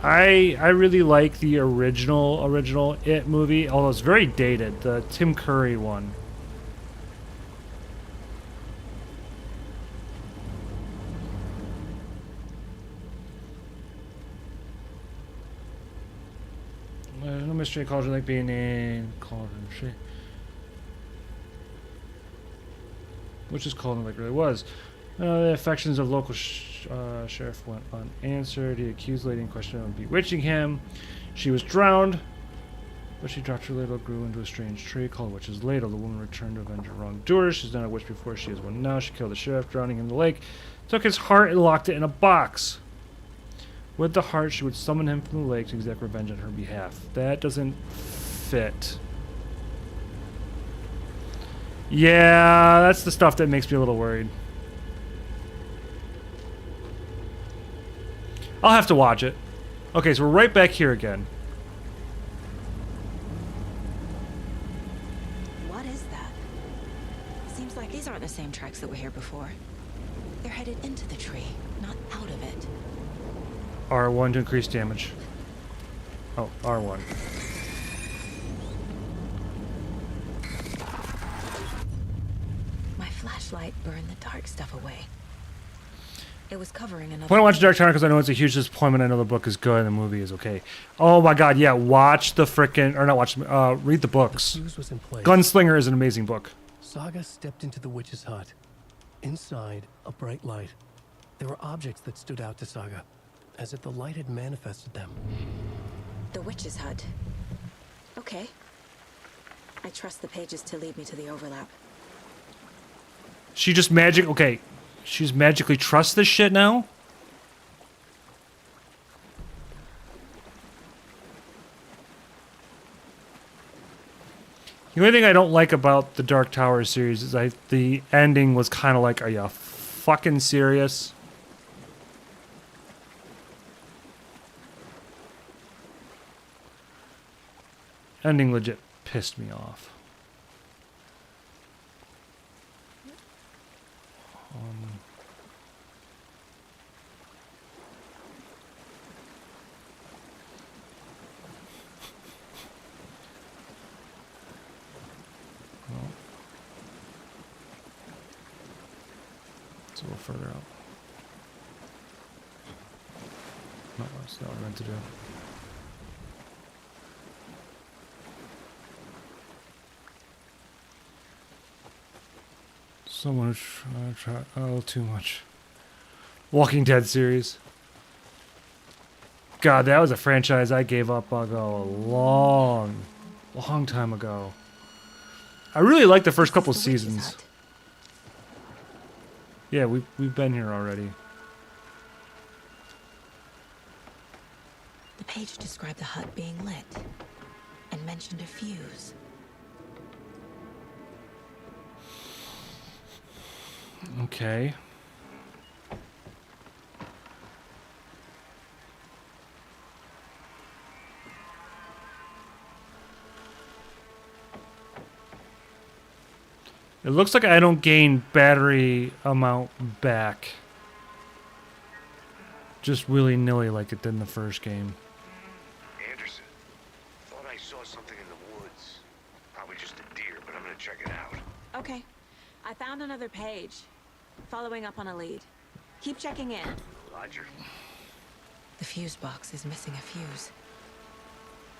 I really like the original It movie, although it's very dated, the Tim Curry one. There's no mystery in Cauldron Lake being in Cauldron Lake. Which is Cauldron Lake really was. The affections of local sheriff went unanswered. The accused lady in question of bewitching him. She was drowned, but she dropped her ladle, grew into a strange tree called Witch's Ladle. The woman returned to avenge her wrongdoers. She's not a witch before, she is one now. She killed the sheriff, drowning in the lake, took his heart and locked it in a box. With the heart, she would summon him from the lake to exact revenge on her behalf. That doesn't fit. Yeah, that's the stuff that makes me a little worried. I'll have to watch it. Okay, so we're right back here again. What is that? Seems like these aren't the same tracks that were here before. They're headed into the tree, not out of it. R1 to increase damage. Oh, R1. My flashlight burned the dark stuff away. It was covering another... I want to watch Dark Tower because I know it's a huge disappointment. I know the book is good and the movie is okay. Oh my god, yeah, watch the frickin'... Or not watch... read the books. The fuse was in place. Gunslinger is an amazing book. Saga stepped into the witch's hut. Inside, a bright light. There were objects that stood out to Saga, as if the light had manifested them. The witch's hut. Okay. I trust the pages to lead me to the overlap. She just magic... Okay. She's magically trust this shit now? The only thing I don't like about the Dark Tower series is the ending was kind of like, are you fucking serious? Ending legit pissed me off. Well, it's a little further out. No, that's not what I meant to do. So much, oh, too much. Walking Dead series. God, that was a franchise I gave up a long time ago. I really liked the first couple seasons. Yeah, we've been here already. The page described the hut being lit and mentioned a fuse. Okay. It looks like I don't gain battery amount back. Just willy-nilly like it did in the first game. Anderson, thought I saw something in the woods. Probably just a deer, but I'm gonna check it out. Okay. I found another page. Following up on a lead. Keep checking in. Roger. The fuse box is missing a fuse.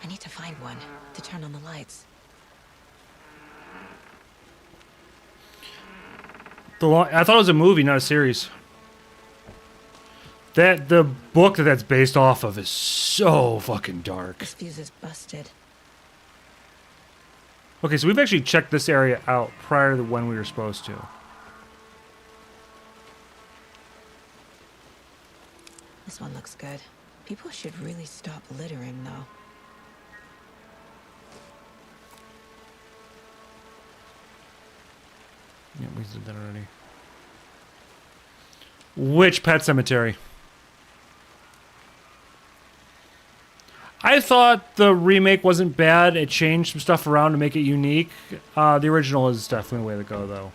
I need to find one to turn on the lights. I thought it was a movie, not a series. The book that's based off of is so fucking dark. This fuse is busted. Okay, so we've actually checked this area out prior to when we were supposed to. This one looks good. People should really stop littering, though. Yeah, we did that already. Which Pet Cemetery? I thought the remake wasn't bad. It changed some stuff around to make it unique. The original is definitely the way to go, though.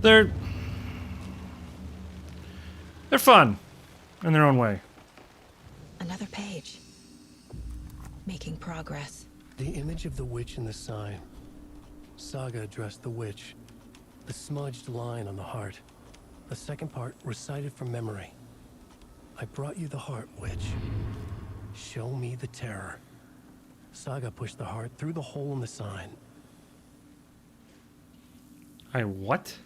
They're fun in their own way. Another page. Making progress. The image of the witch in the sign. Saga addressed the witch. The smudged line on the heart. The second part recited from memory. I brought you the heart, witch. Show me the terror. Saga pushed the heart through the hole in the sign. I what?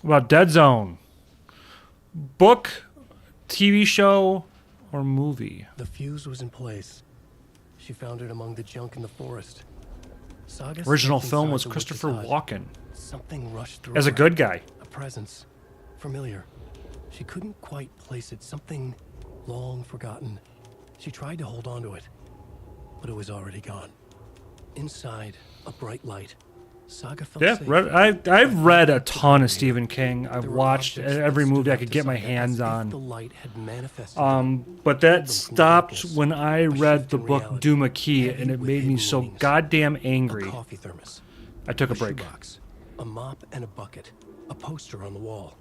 About Dead Zone. Book, TV show, or movie? The fuse was in place. She found it among the junk in the forest. Saga Original stepped film inside was the Christopher witch's hut. Walken. Something rushed through As a her. good guy. A presence. Familiar. She couldn't quite place it. Something long forgotten. She tried to hold on to it, but it was already gone. Inside, a bright light. Saga felt Yeah, safe. I've read a ton of Stephen King. I've watched every movie I could get my hands on. But that stopped when I read the book Duma Key, and it made me so goddamn angry. Coffee thermos. I took a break. Shoebox, a mop and a bucket, a poster on the wall,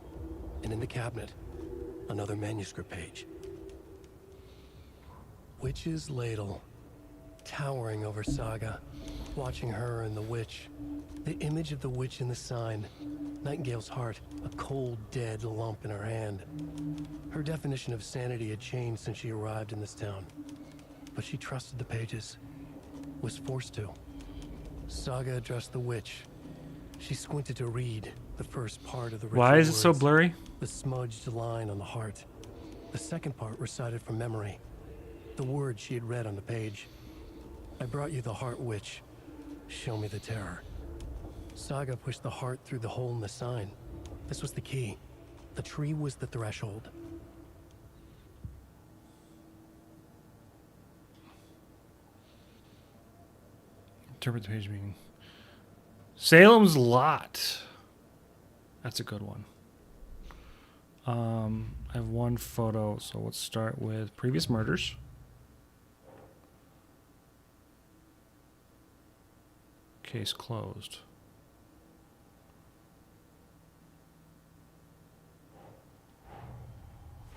and in the cabinet, another manuscript page. Witch's ladle, towering over Saga, watching her and the witch. The image of the witch in the sign, Nightingale's heart, a cold, dead lump in her hand. Her definition of sanity had changed since she arrived in this town, but she trusted the pages, was forced to. Saga addressed the witch. She squinted to read the first part of the ritual Why is it so words, blurry? the smudged line on the heart. The second part recited from memory, the words she had read on the page. I brought you the heart, witch. Show me the terror. Saga pushed the heart through the hole in the sign. This was the key. The tree was the threshold. Interpret the page meaning. Salem's Lot. That's a good one. I have one photo, so let's start with previous murders. Case closed.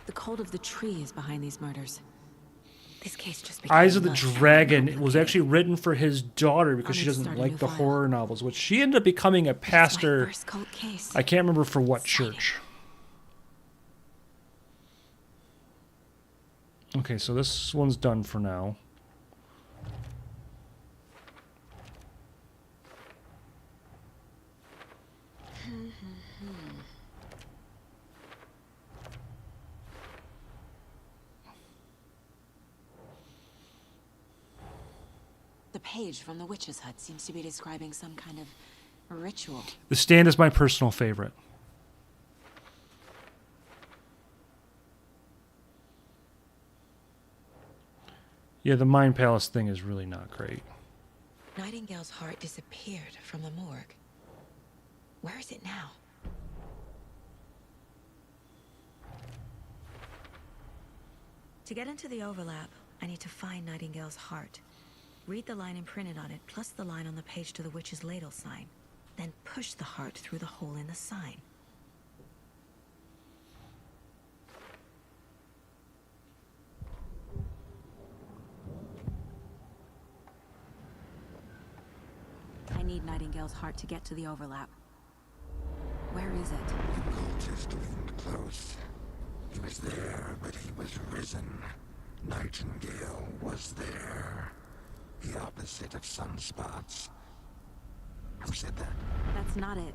The cult of the tree is behind these murders. This case just became Eyes of the much Dragon. It was actually written for his daughter because she doesn't Start a like new the file. horror novels, which she ended up becoming a pastor. First cult case. I can't remember for what church. Okay, so this one's done for now. The page from the witch's hut seems to be describing some kind of ritual. The Stand is my personal favorite. Yeah, the Mind Palace thing is really not great. Nightingale's heart disappeared from the morgue. Where is it now? To get into the overlap, I need to find Nightingale's heart. Read the line imprinted on it, plus the line on the page to the witch's ladle sign. Then push the heart through the hole in the sign. I need Nightingale's heart to get to the overlap. Where is it? The cultist isn't close. He was there, but he was risen. Nightingale was there. The opposite of sunspots. Who said that? That's not it.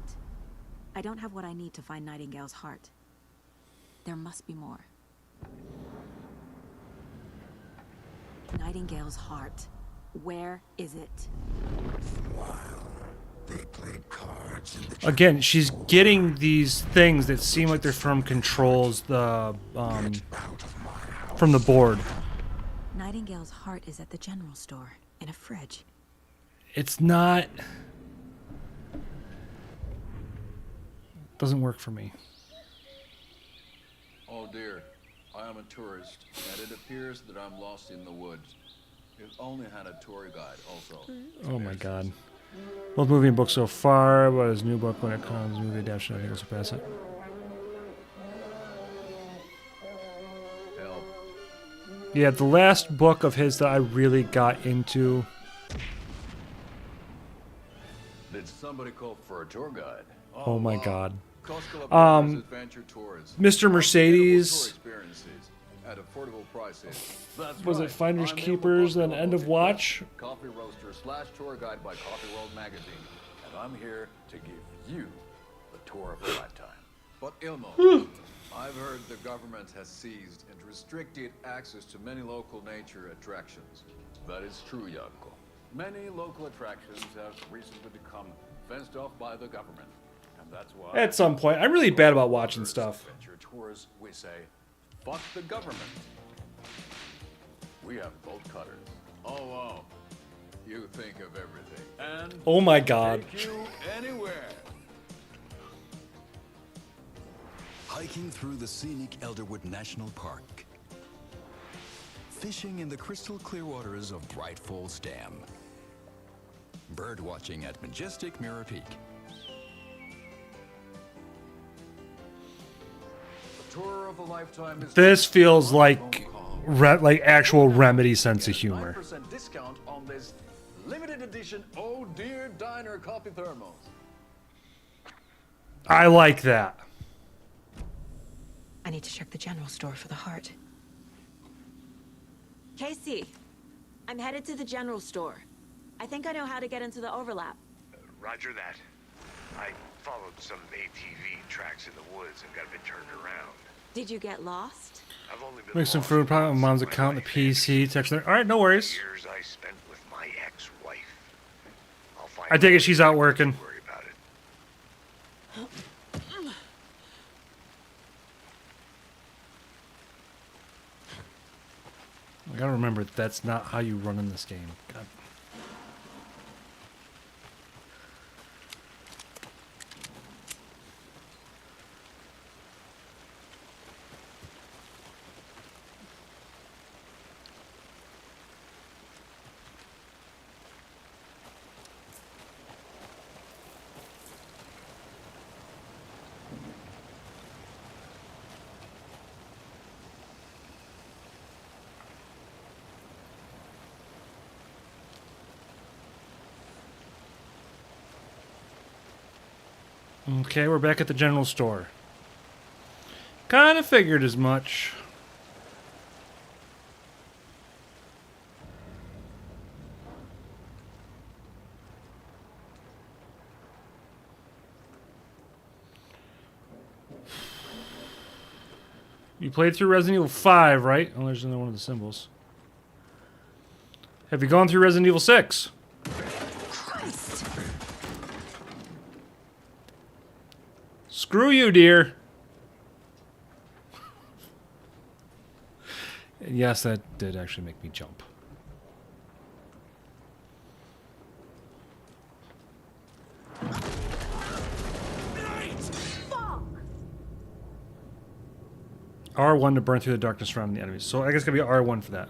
I don't have what I need to find Nightingale's heart. There must be more. Nightingale's heart. Where is it? While they played cards in the Again, she's getting these things that seem like they're from controls, the from the board. Nightingale's heart is at the general store, in a fridge. It's not. Doesn't work for me. Oh dear, I am a tourist, and it appears that I'm lost in the woods. If only had a tour guide also. Oh my god. Both movie and book so far, but his new book when it comes, movie adaptation, I think will surpass it. Help. Yeah, the last book of his that I really got into. Did somebody call for a tour guide? Oh my god. Costco offers adventure tours. Mr. Mercedes. Experiences at affordable prices. That's Was right. it Finders I'm Keepers Ilmo and End of Watch? Coffee roaster / tour guide by Coffee World magazine, and I'm here to give you the tour of a lifetime. But Ilmo, I've heard the government has seized and restricted access to many local nature attractions. That is true, Janko. Many local attractions have recently become fenced off by the government. And that's why... At some point. I'm really bad about watching stuff. Adventure tours, we say, fuck the government. We have bolt cutters. Oh, wow. You think of everything. And oh my god. take you anywhere. Hiking through the scenic Elderwood National Park. Fishing in the crystal clear waters of Bright Falls Dam. Bird watching at majestic Mirror Peak. A tour of a lifetime is This feels like actual Remedy sense of humor. 9% discount on this limited edition Oh Dear Diner coffee thermos. I like that. I need to check the general store for the heart. Casey, I'm headed to the general store. I think I know how to get into the overlap. Roger that. I followed some ATV tracks in the woods and got a bit turned around. Did you get lost? I've only been Make some lost food, probably on mom's account, the PC, text her. Alright, no worries. years I spent with my ex-wife. I'll find I take it she's out working. Don't worry about it. I gotta remember that's not how you run in this game. God. Okay, we're back at the general store. Kind of figured as much. You played through Resident Evil 5, right? Oh, there's another one of the symbols. Have you gone through Resident Evil 6? Screw you, dear. Yes, that did actually make me jump. R1 to burn through the darkness surrounding the enemies. So I guess it's gonna be R1 for that.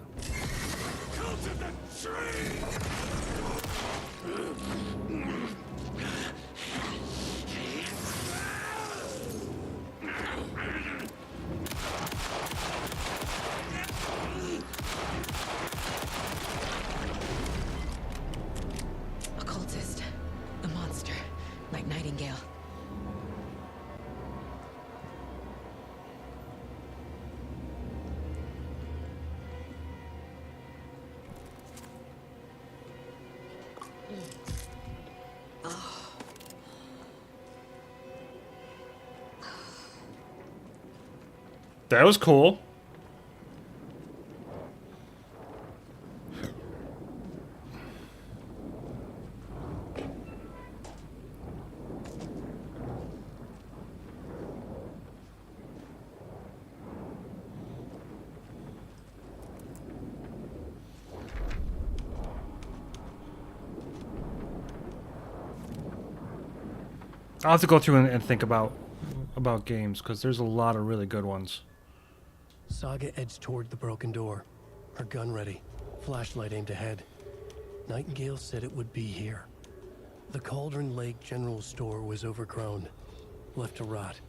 Occultist. The monster. Like Nightingale. That was cool. I'll have to go through and think about games because there's a lot of really good ones. Saga edged toward the broken door, her gun ready, flashlight aimed ahead. Nightingale said it would be here. The Cauldron Lake General Store was overgrown, left to rot.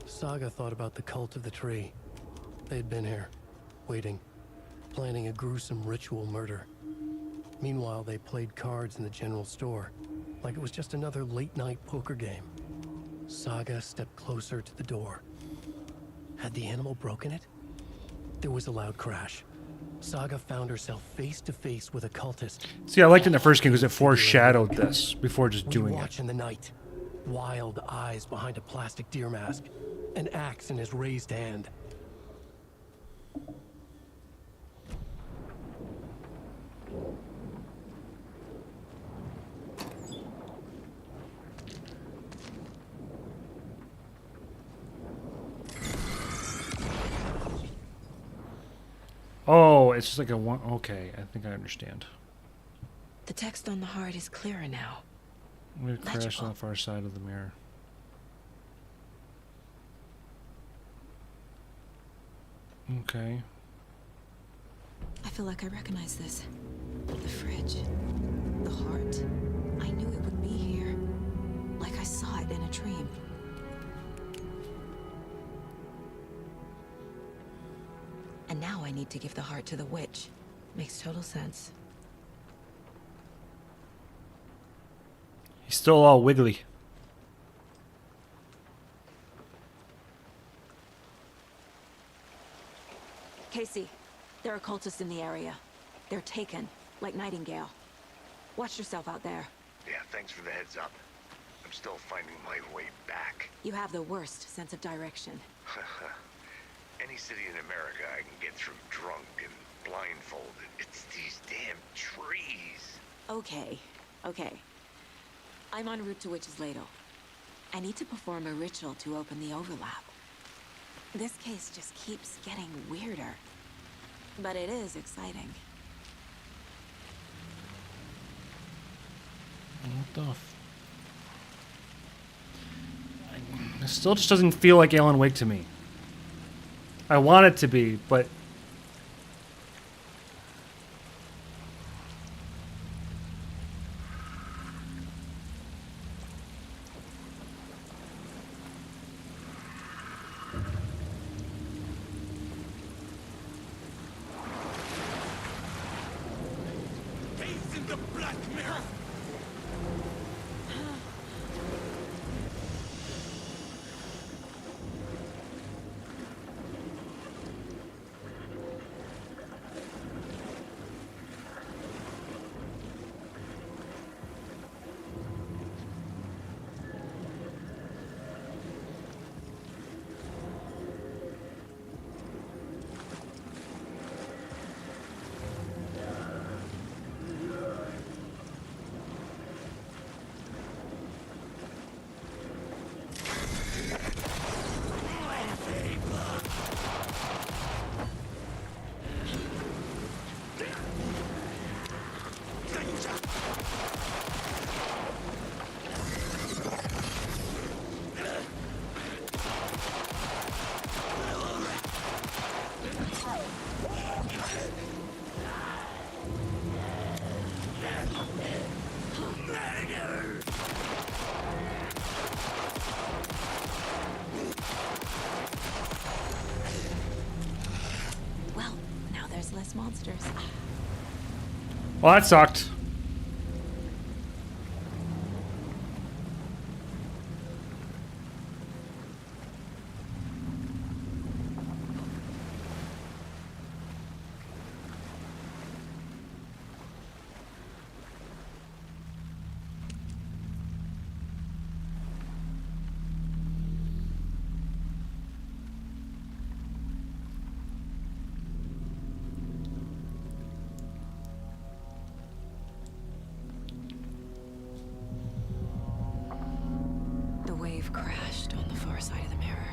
Saga thought about the cult of the tree. They had been here, waiting, planning a gruesome ritual murder. Meanwhile, they played cards in the general store, like it was just another late-night poker game. Saga stepped closer to the door. Had the animal broken it? There was a loud crash. Saga found herself face to face with a cultist. See, I liked it in the first game because it foreshadowed this before just doing it. Watch in the night. Wild eyes behind a plastic deer mask, an axe in his raised hand. Oh, it's just like a one. Okay, I think I understand. The text on the heart is clearer now. I'm gonna crash on the far side of the mirror. Okay. I feel like I recognize this. The fridge. The heart. I knew it would be here. Like I saw it in a dream. And now I need to give the heart to the witch. Makes total sense. He's still all wiggly. Casey, there are cultists in the area. They're taken, like Nightingale. Watch yourself out there. Yeah, thanks for the heads up. I'm still finding my way back. You have the worst sense of direction. Any city in America I can get through drunk and blindfolded. It's these damn trees. Okay, okay. I'm en route to Witch's Ladle. I need to perform a ritual to open the overlap. This case just keeps getting weirder. But it is exciting. What the it still just doesn't feel like Alan Wake to me. I want it to be, but Well, now there's less monsters. well, that sucked. The wave crashed on the far side of the mirror.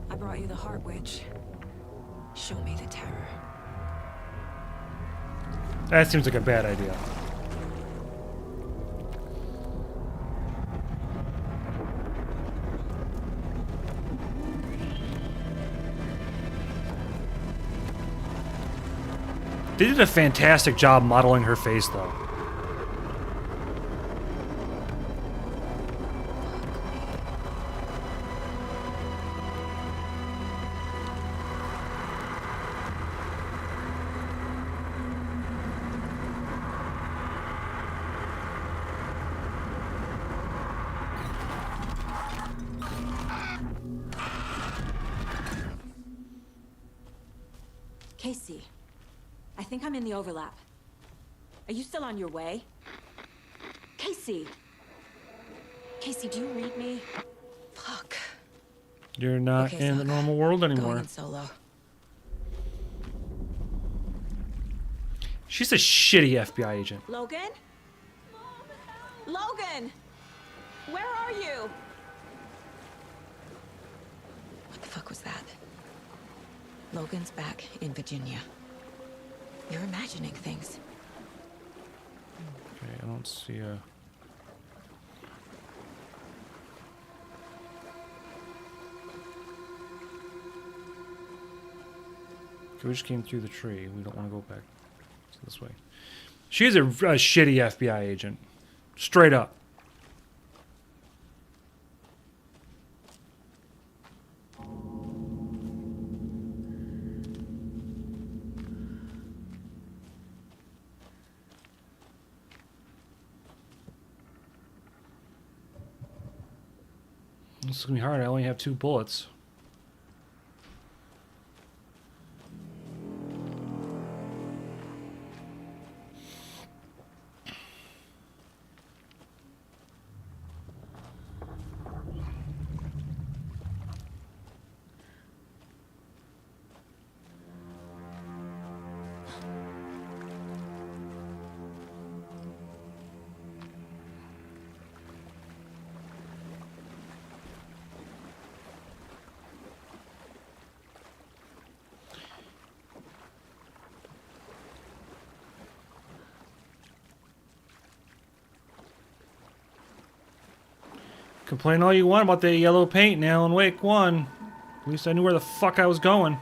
I brought you the Heart Witch. Show me the terror. That seems like a bad idea. They did a fantastic job modeling her face, though. Casey, I think I'm in the overlap. Are you still on your way? Casey! Casey, do you read me? Fuck. You're not Okay, in the Saga. normal world Going anymore. in solo. She's a shitty FBI agent. Logan? Logan! Where are you? What the fuck was that? Logan's back in Virginia. You're imagining things. Okay, I don't see a... Okay, we just came through the tree. We don't want to go back this way. She's a shitty FBI agent. Straight up. This is gonna be hard. I only have 2 bullets. Complain all you want about the yellow paint in Alan Wake 1. At least I knew where the fuck I was going.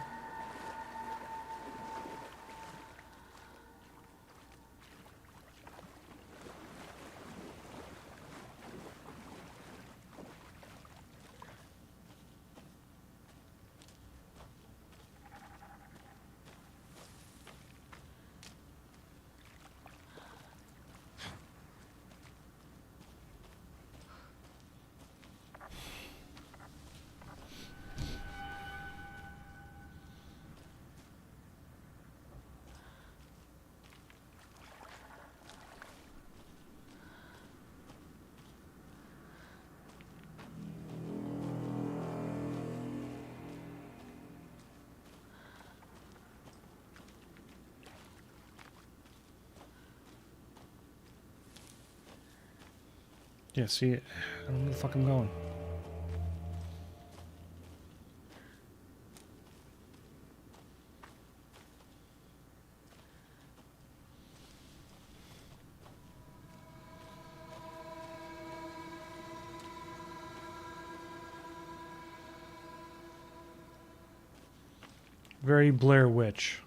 Yeah, see, I don't know where the fuck I'm going. Very Blair Witch.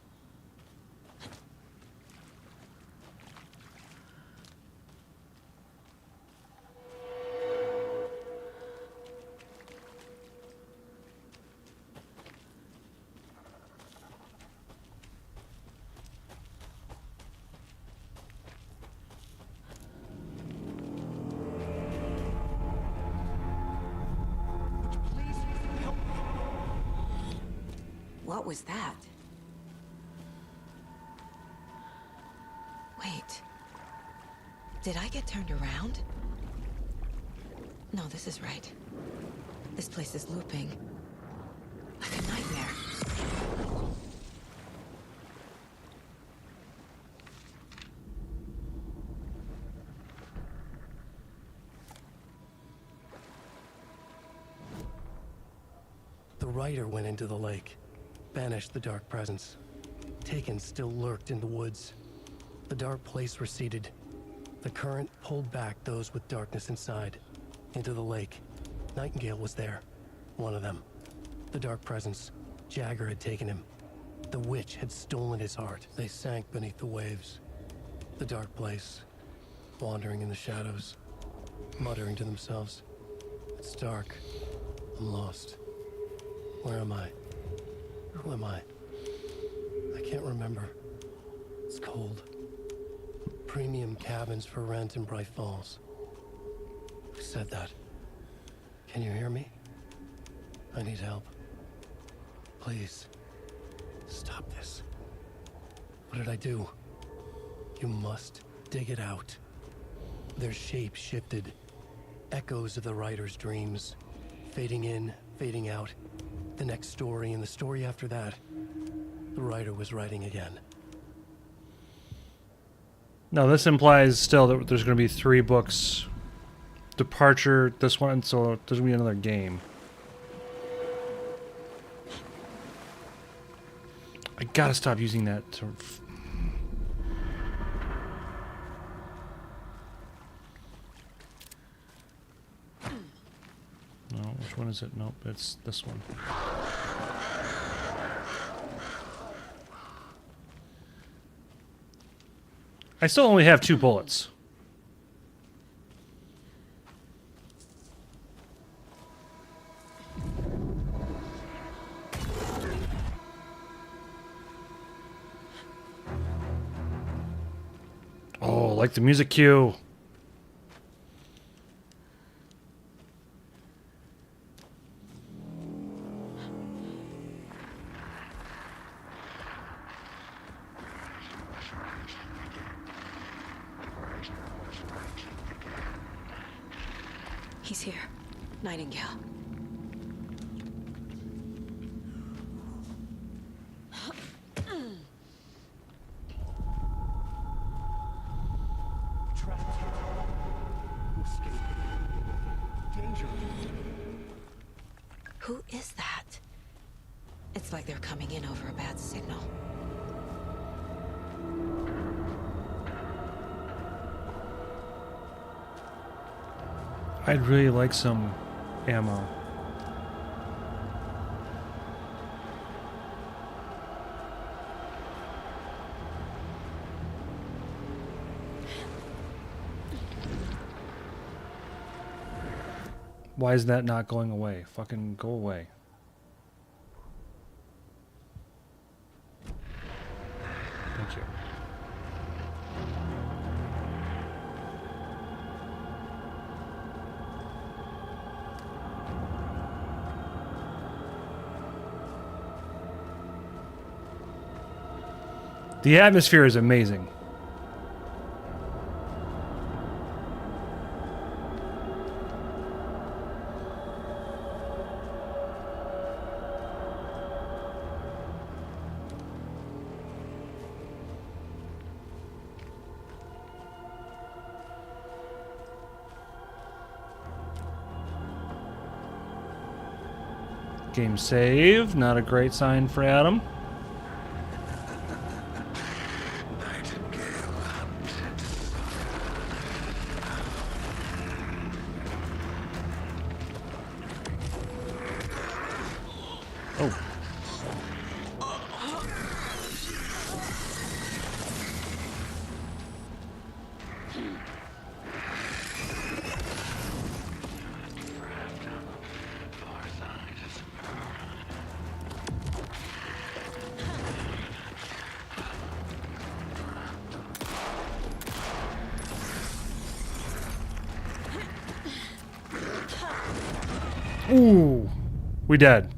What was that? Wait. Did I get turned around? No, this is right. This place is looping. Like a nightmare. The writer went into the lake, banished the dark presence. Taken still lurked in the woods. The dark place receded. The current pulled back those with darkness inside, into the lake. Nightingale was there, one of them. The dark presence, Jagger had taken him. The witch had stolen his heart. They sank beneath the waves. The dark place, wandering in the shadows, muttering to themselves. It's dark. I'm lost. Where am I? Who am I? I can't remember. It's cold. Premium cabins for rent in Bright Falls. Who said that? Can you hear me? I need help. Please. Stop this. What did I do? You must dig it out. Their shape shifted. Echoes of the writer's dreams, fading in, fading out. The next story and the story after that, the writer was writing again. Now this implies still that there's going to be 3 books. Departure, this one, so there's going to be another game. I gotta stop using that to... No, which one is it? Nope, it's this one. I still only have 2 bullets. Oh, like the music cue. He's here. Nightingale. Who is that? It's like they're coming in over a bad signal. I'd really like some ammo. Why is that not going away? Fucking go away. Thank you. The atmosphere is amazing. Game save, not a great sign for Adam. Oh. Ooh, we dead.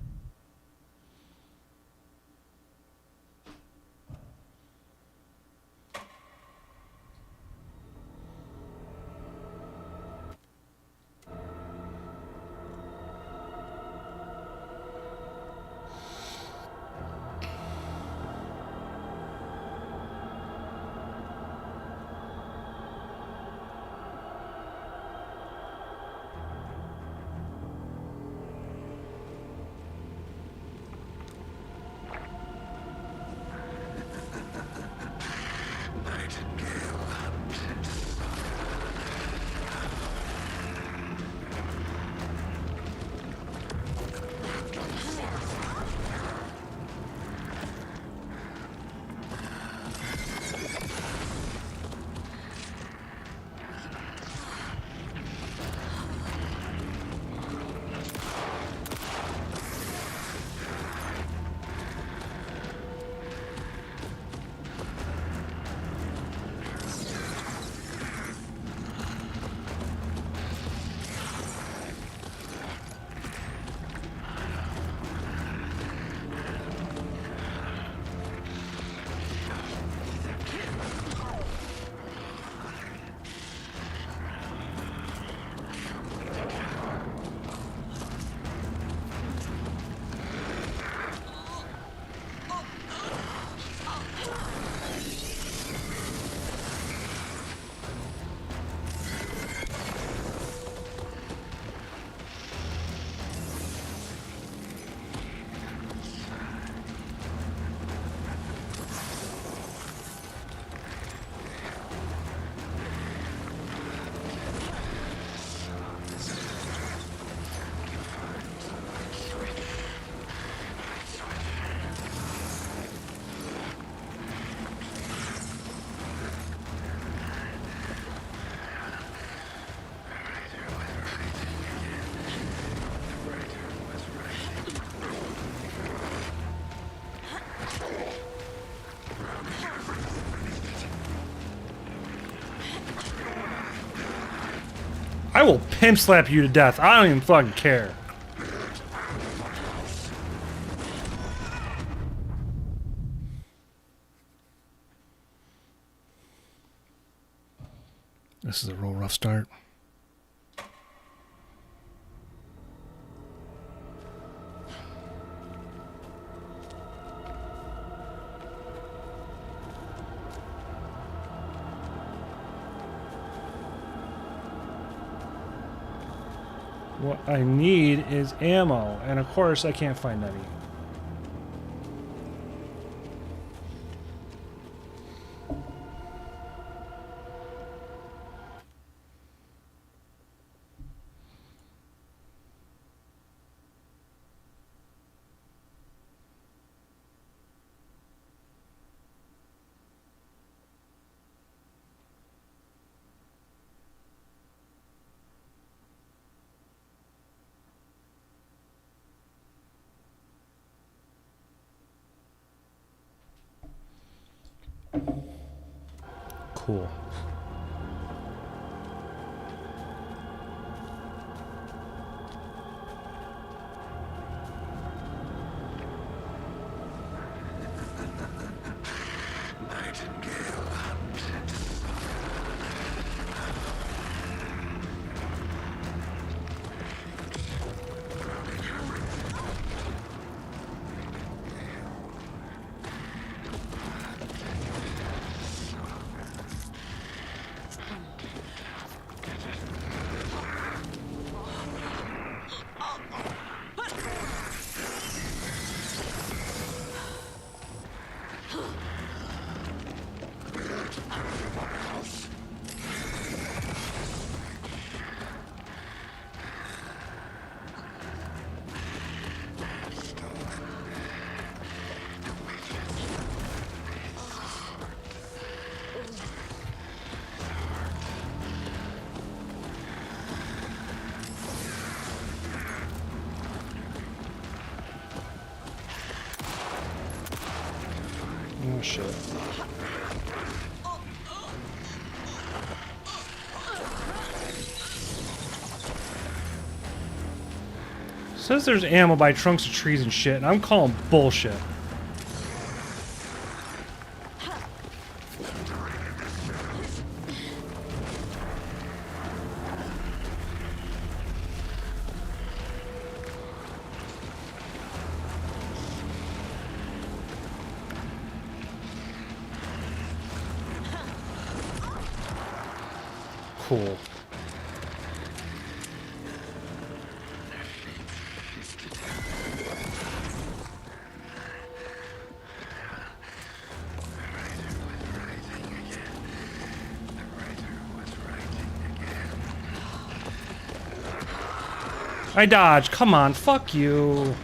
will pimp slap you to death. I don't even fucking care. This is a real rough start. What I need is ammo, and of course I can't find any. Cool. Oh shit. Says there's ammo by trunks of trees and shit, and I'm calling bullshit. Cool. I dodged. Come on, fuck you.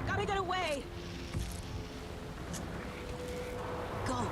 Gotta get away! Go!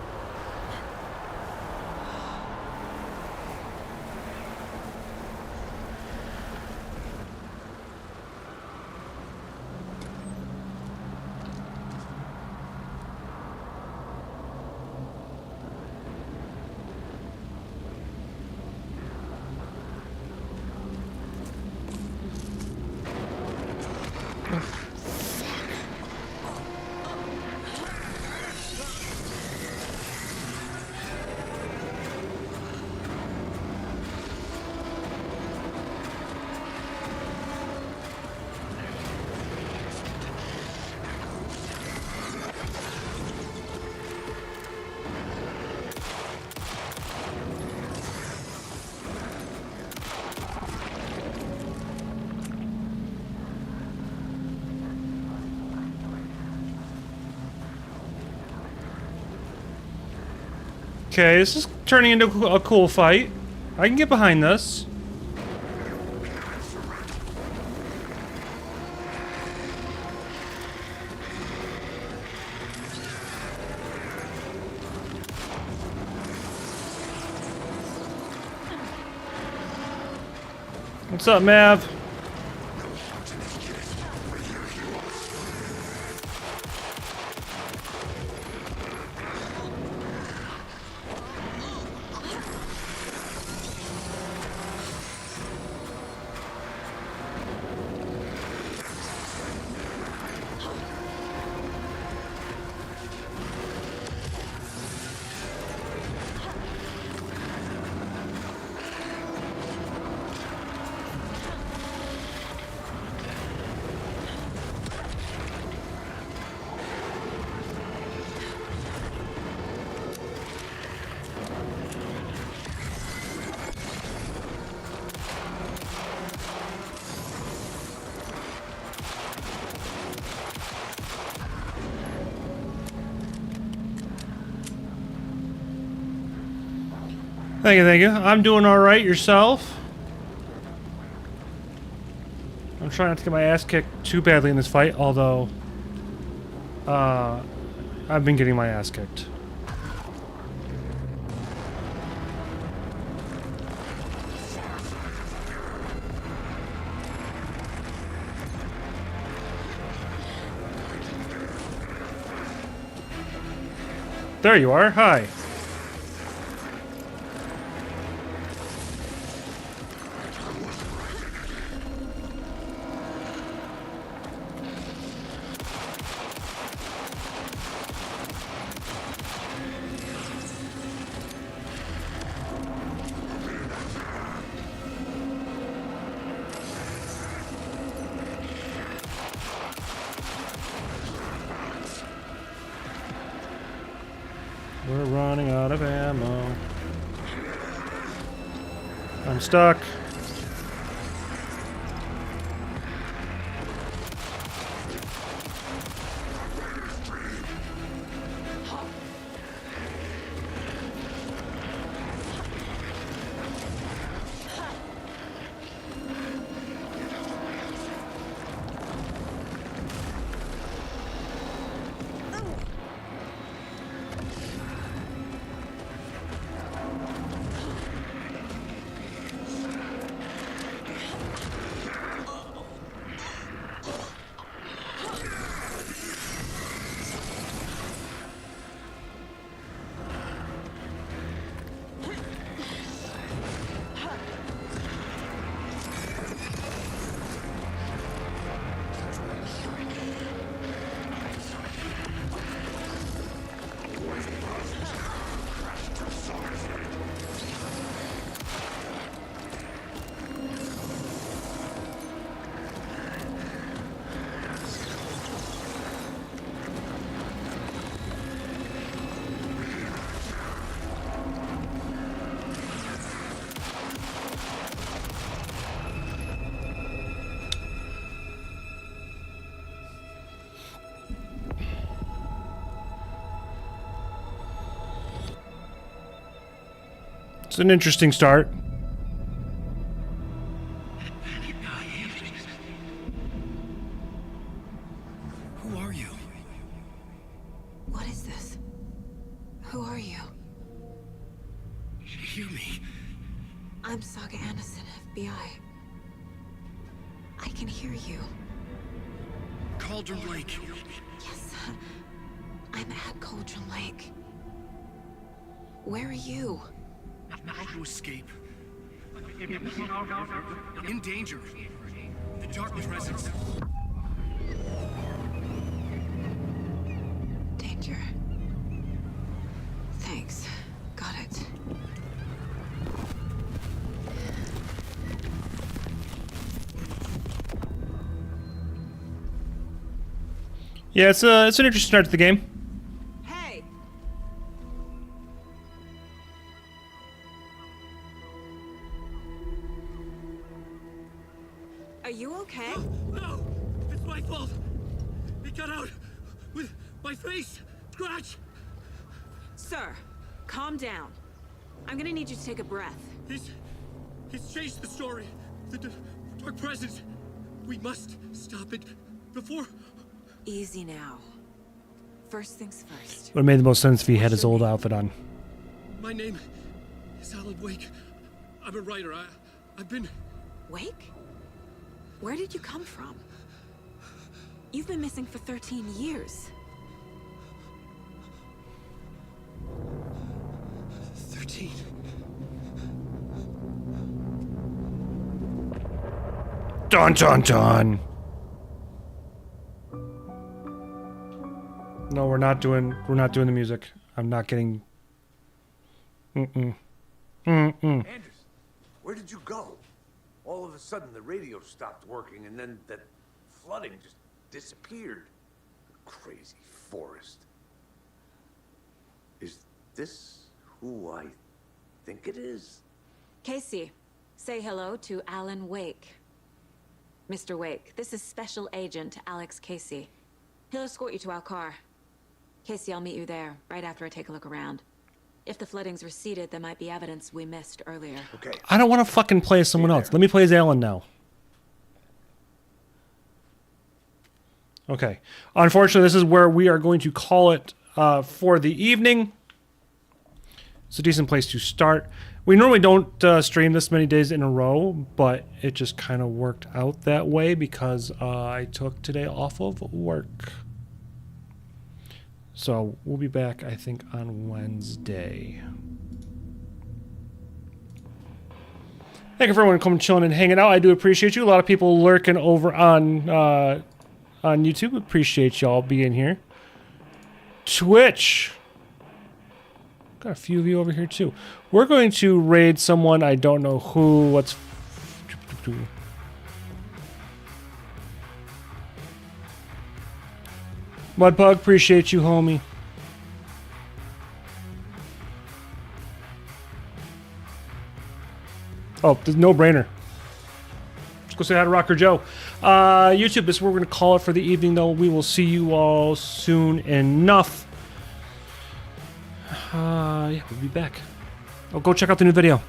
Okay, this is turning into a cool fight. I can get behind this. What's up, Mav? Thank you, thank you. I'm doing alright. Yourself? I'm trying not to get my ass kicked too badly in this fight, although I've been getting my ass kicked. There you are. Hi. We're running out of ammo. I'm stuck. It's an interesting start. Who are you? What is this? Who are you? Hear me. I'm Saga Anderson, FBI. I can hear you. Cauldron Lake. Yes. I'm at Cauldron Lake. Where are you? How to escape. In danger. The dark presence. Danger. Thanks. Got it. Yeah, it's an interesting start to the game. Hey. Are you okay? No! It's my fault! It got out with my face! Scratch! Sir, calm down. I'm gonna need you to take a breath. He's changed the story. The dark presence. We must stop it before... Easy now. First things first. Would have made the most sense if he had his old outfit on. My name is Alan Wake. I'm a writer. I've been... Wake? Where did you come from? You've been missing for 13 years. 13. Dun dun dun. No, we're not doing the music. I'm not getting. Anderson, where did you go? All of a sudden the radio stopped working and then that flooding just disappeared. Crazy forest. Is this who I think it is? Casey, say hello to Alan Wake. Mr. Wake, this is Special Agent Alex Casey. He'll escort you to our car. Casey, I'll meet you there, right after I take a look around. If the flooding's receded, there might be evidence we missed earlier. Okay. I don't want to fucking play as someone else. Let me play as Alan now. Okay. Unfortunately, this is where we are going to call it for the evening. It's a decent place to start. We normally don't stream this many days in a row, but it just kind of worked out that way because I took today off of work. So we'll be back, I think, on Wednesday. Thank you for everyone coming, chilling, and hanging out. I do appreciate you. A lot of people lurking over on YouTube. Appreciate y'all being here. Twitch. Got a few of you over here too. We're going to raid someone. I don't know who. What's Mudpug, appreciate you, homie. Oh, there's no brainer. Let's go say hi to Rocker Joe. YouTube, this is where we're going to call it for the evening, though. We will see you all soon enough. Yeah, we'll be back. Oh, go check out the new video.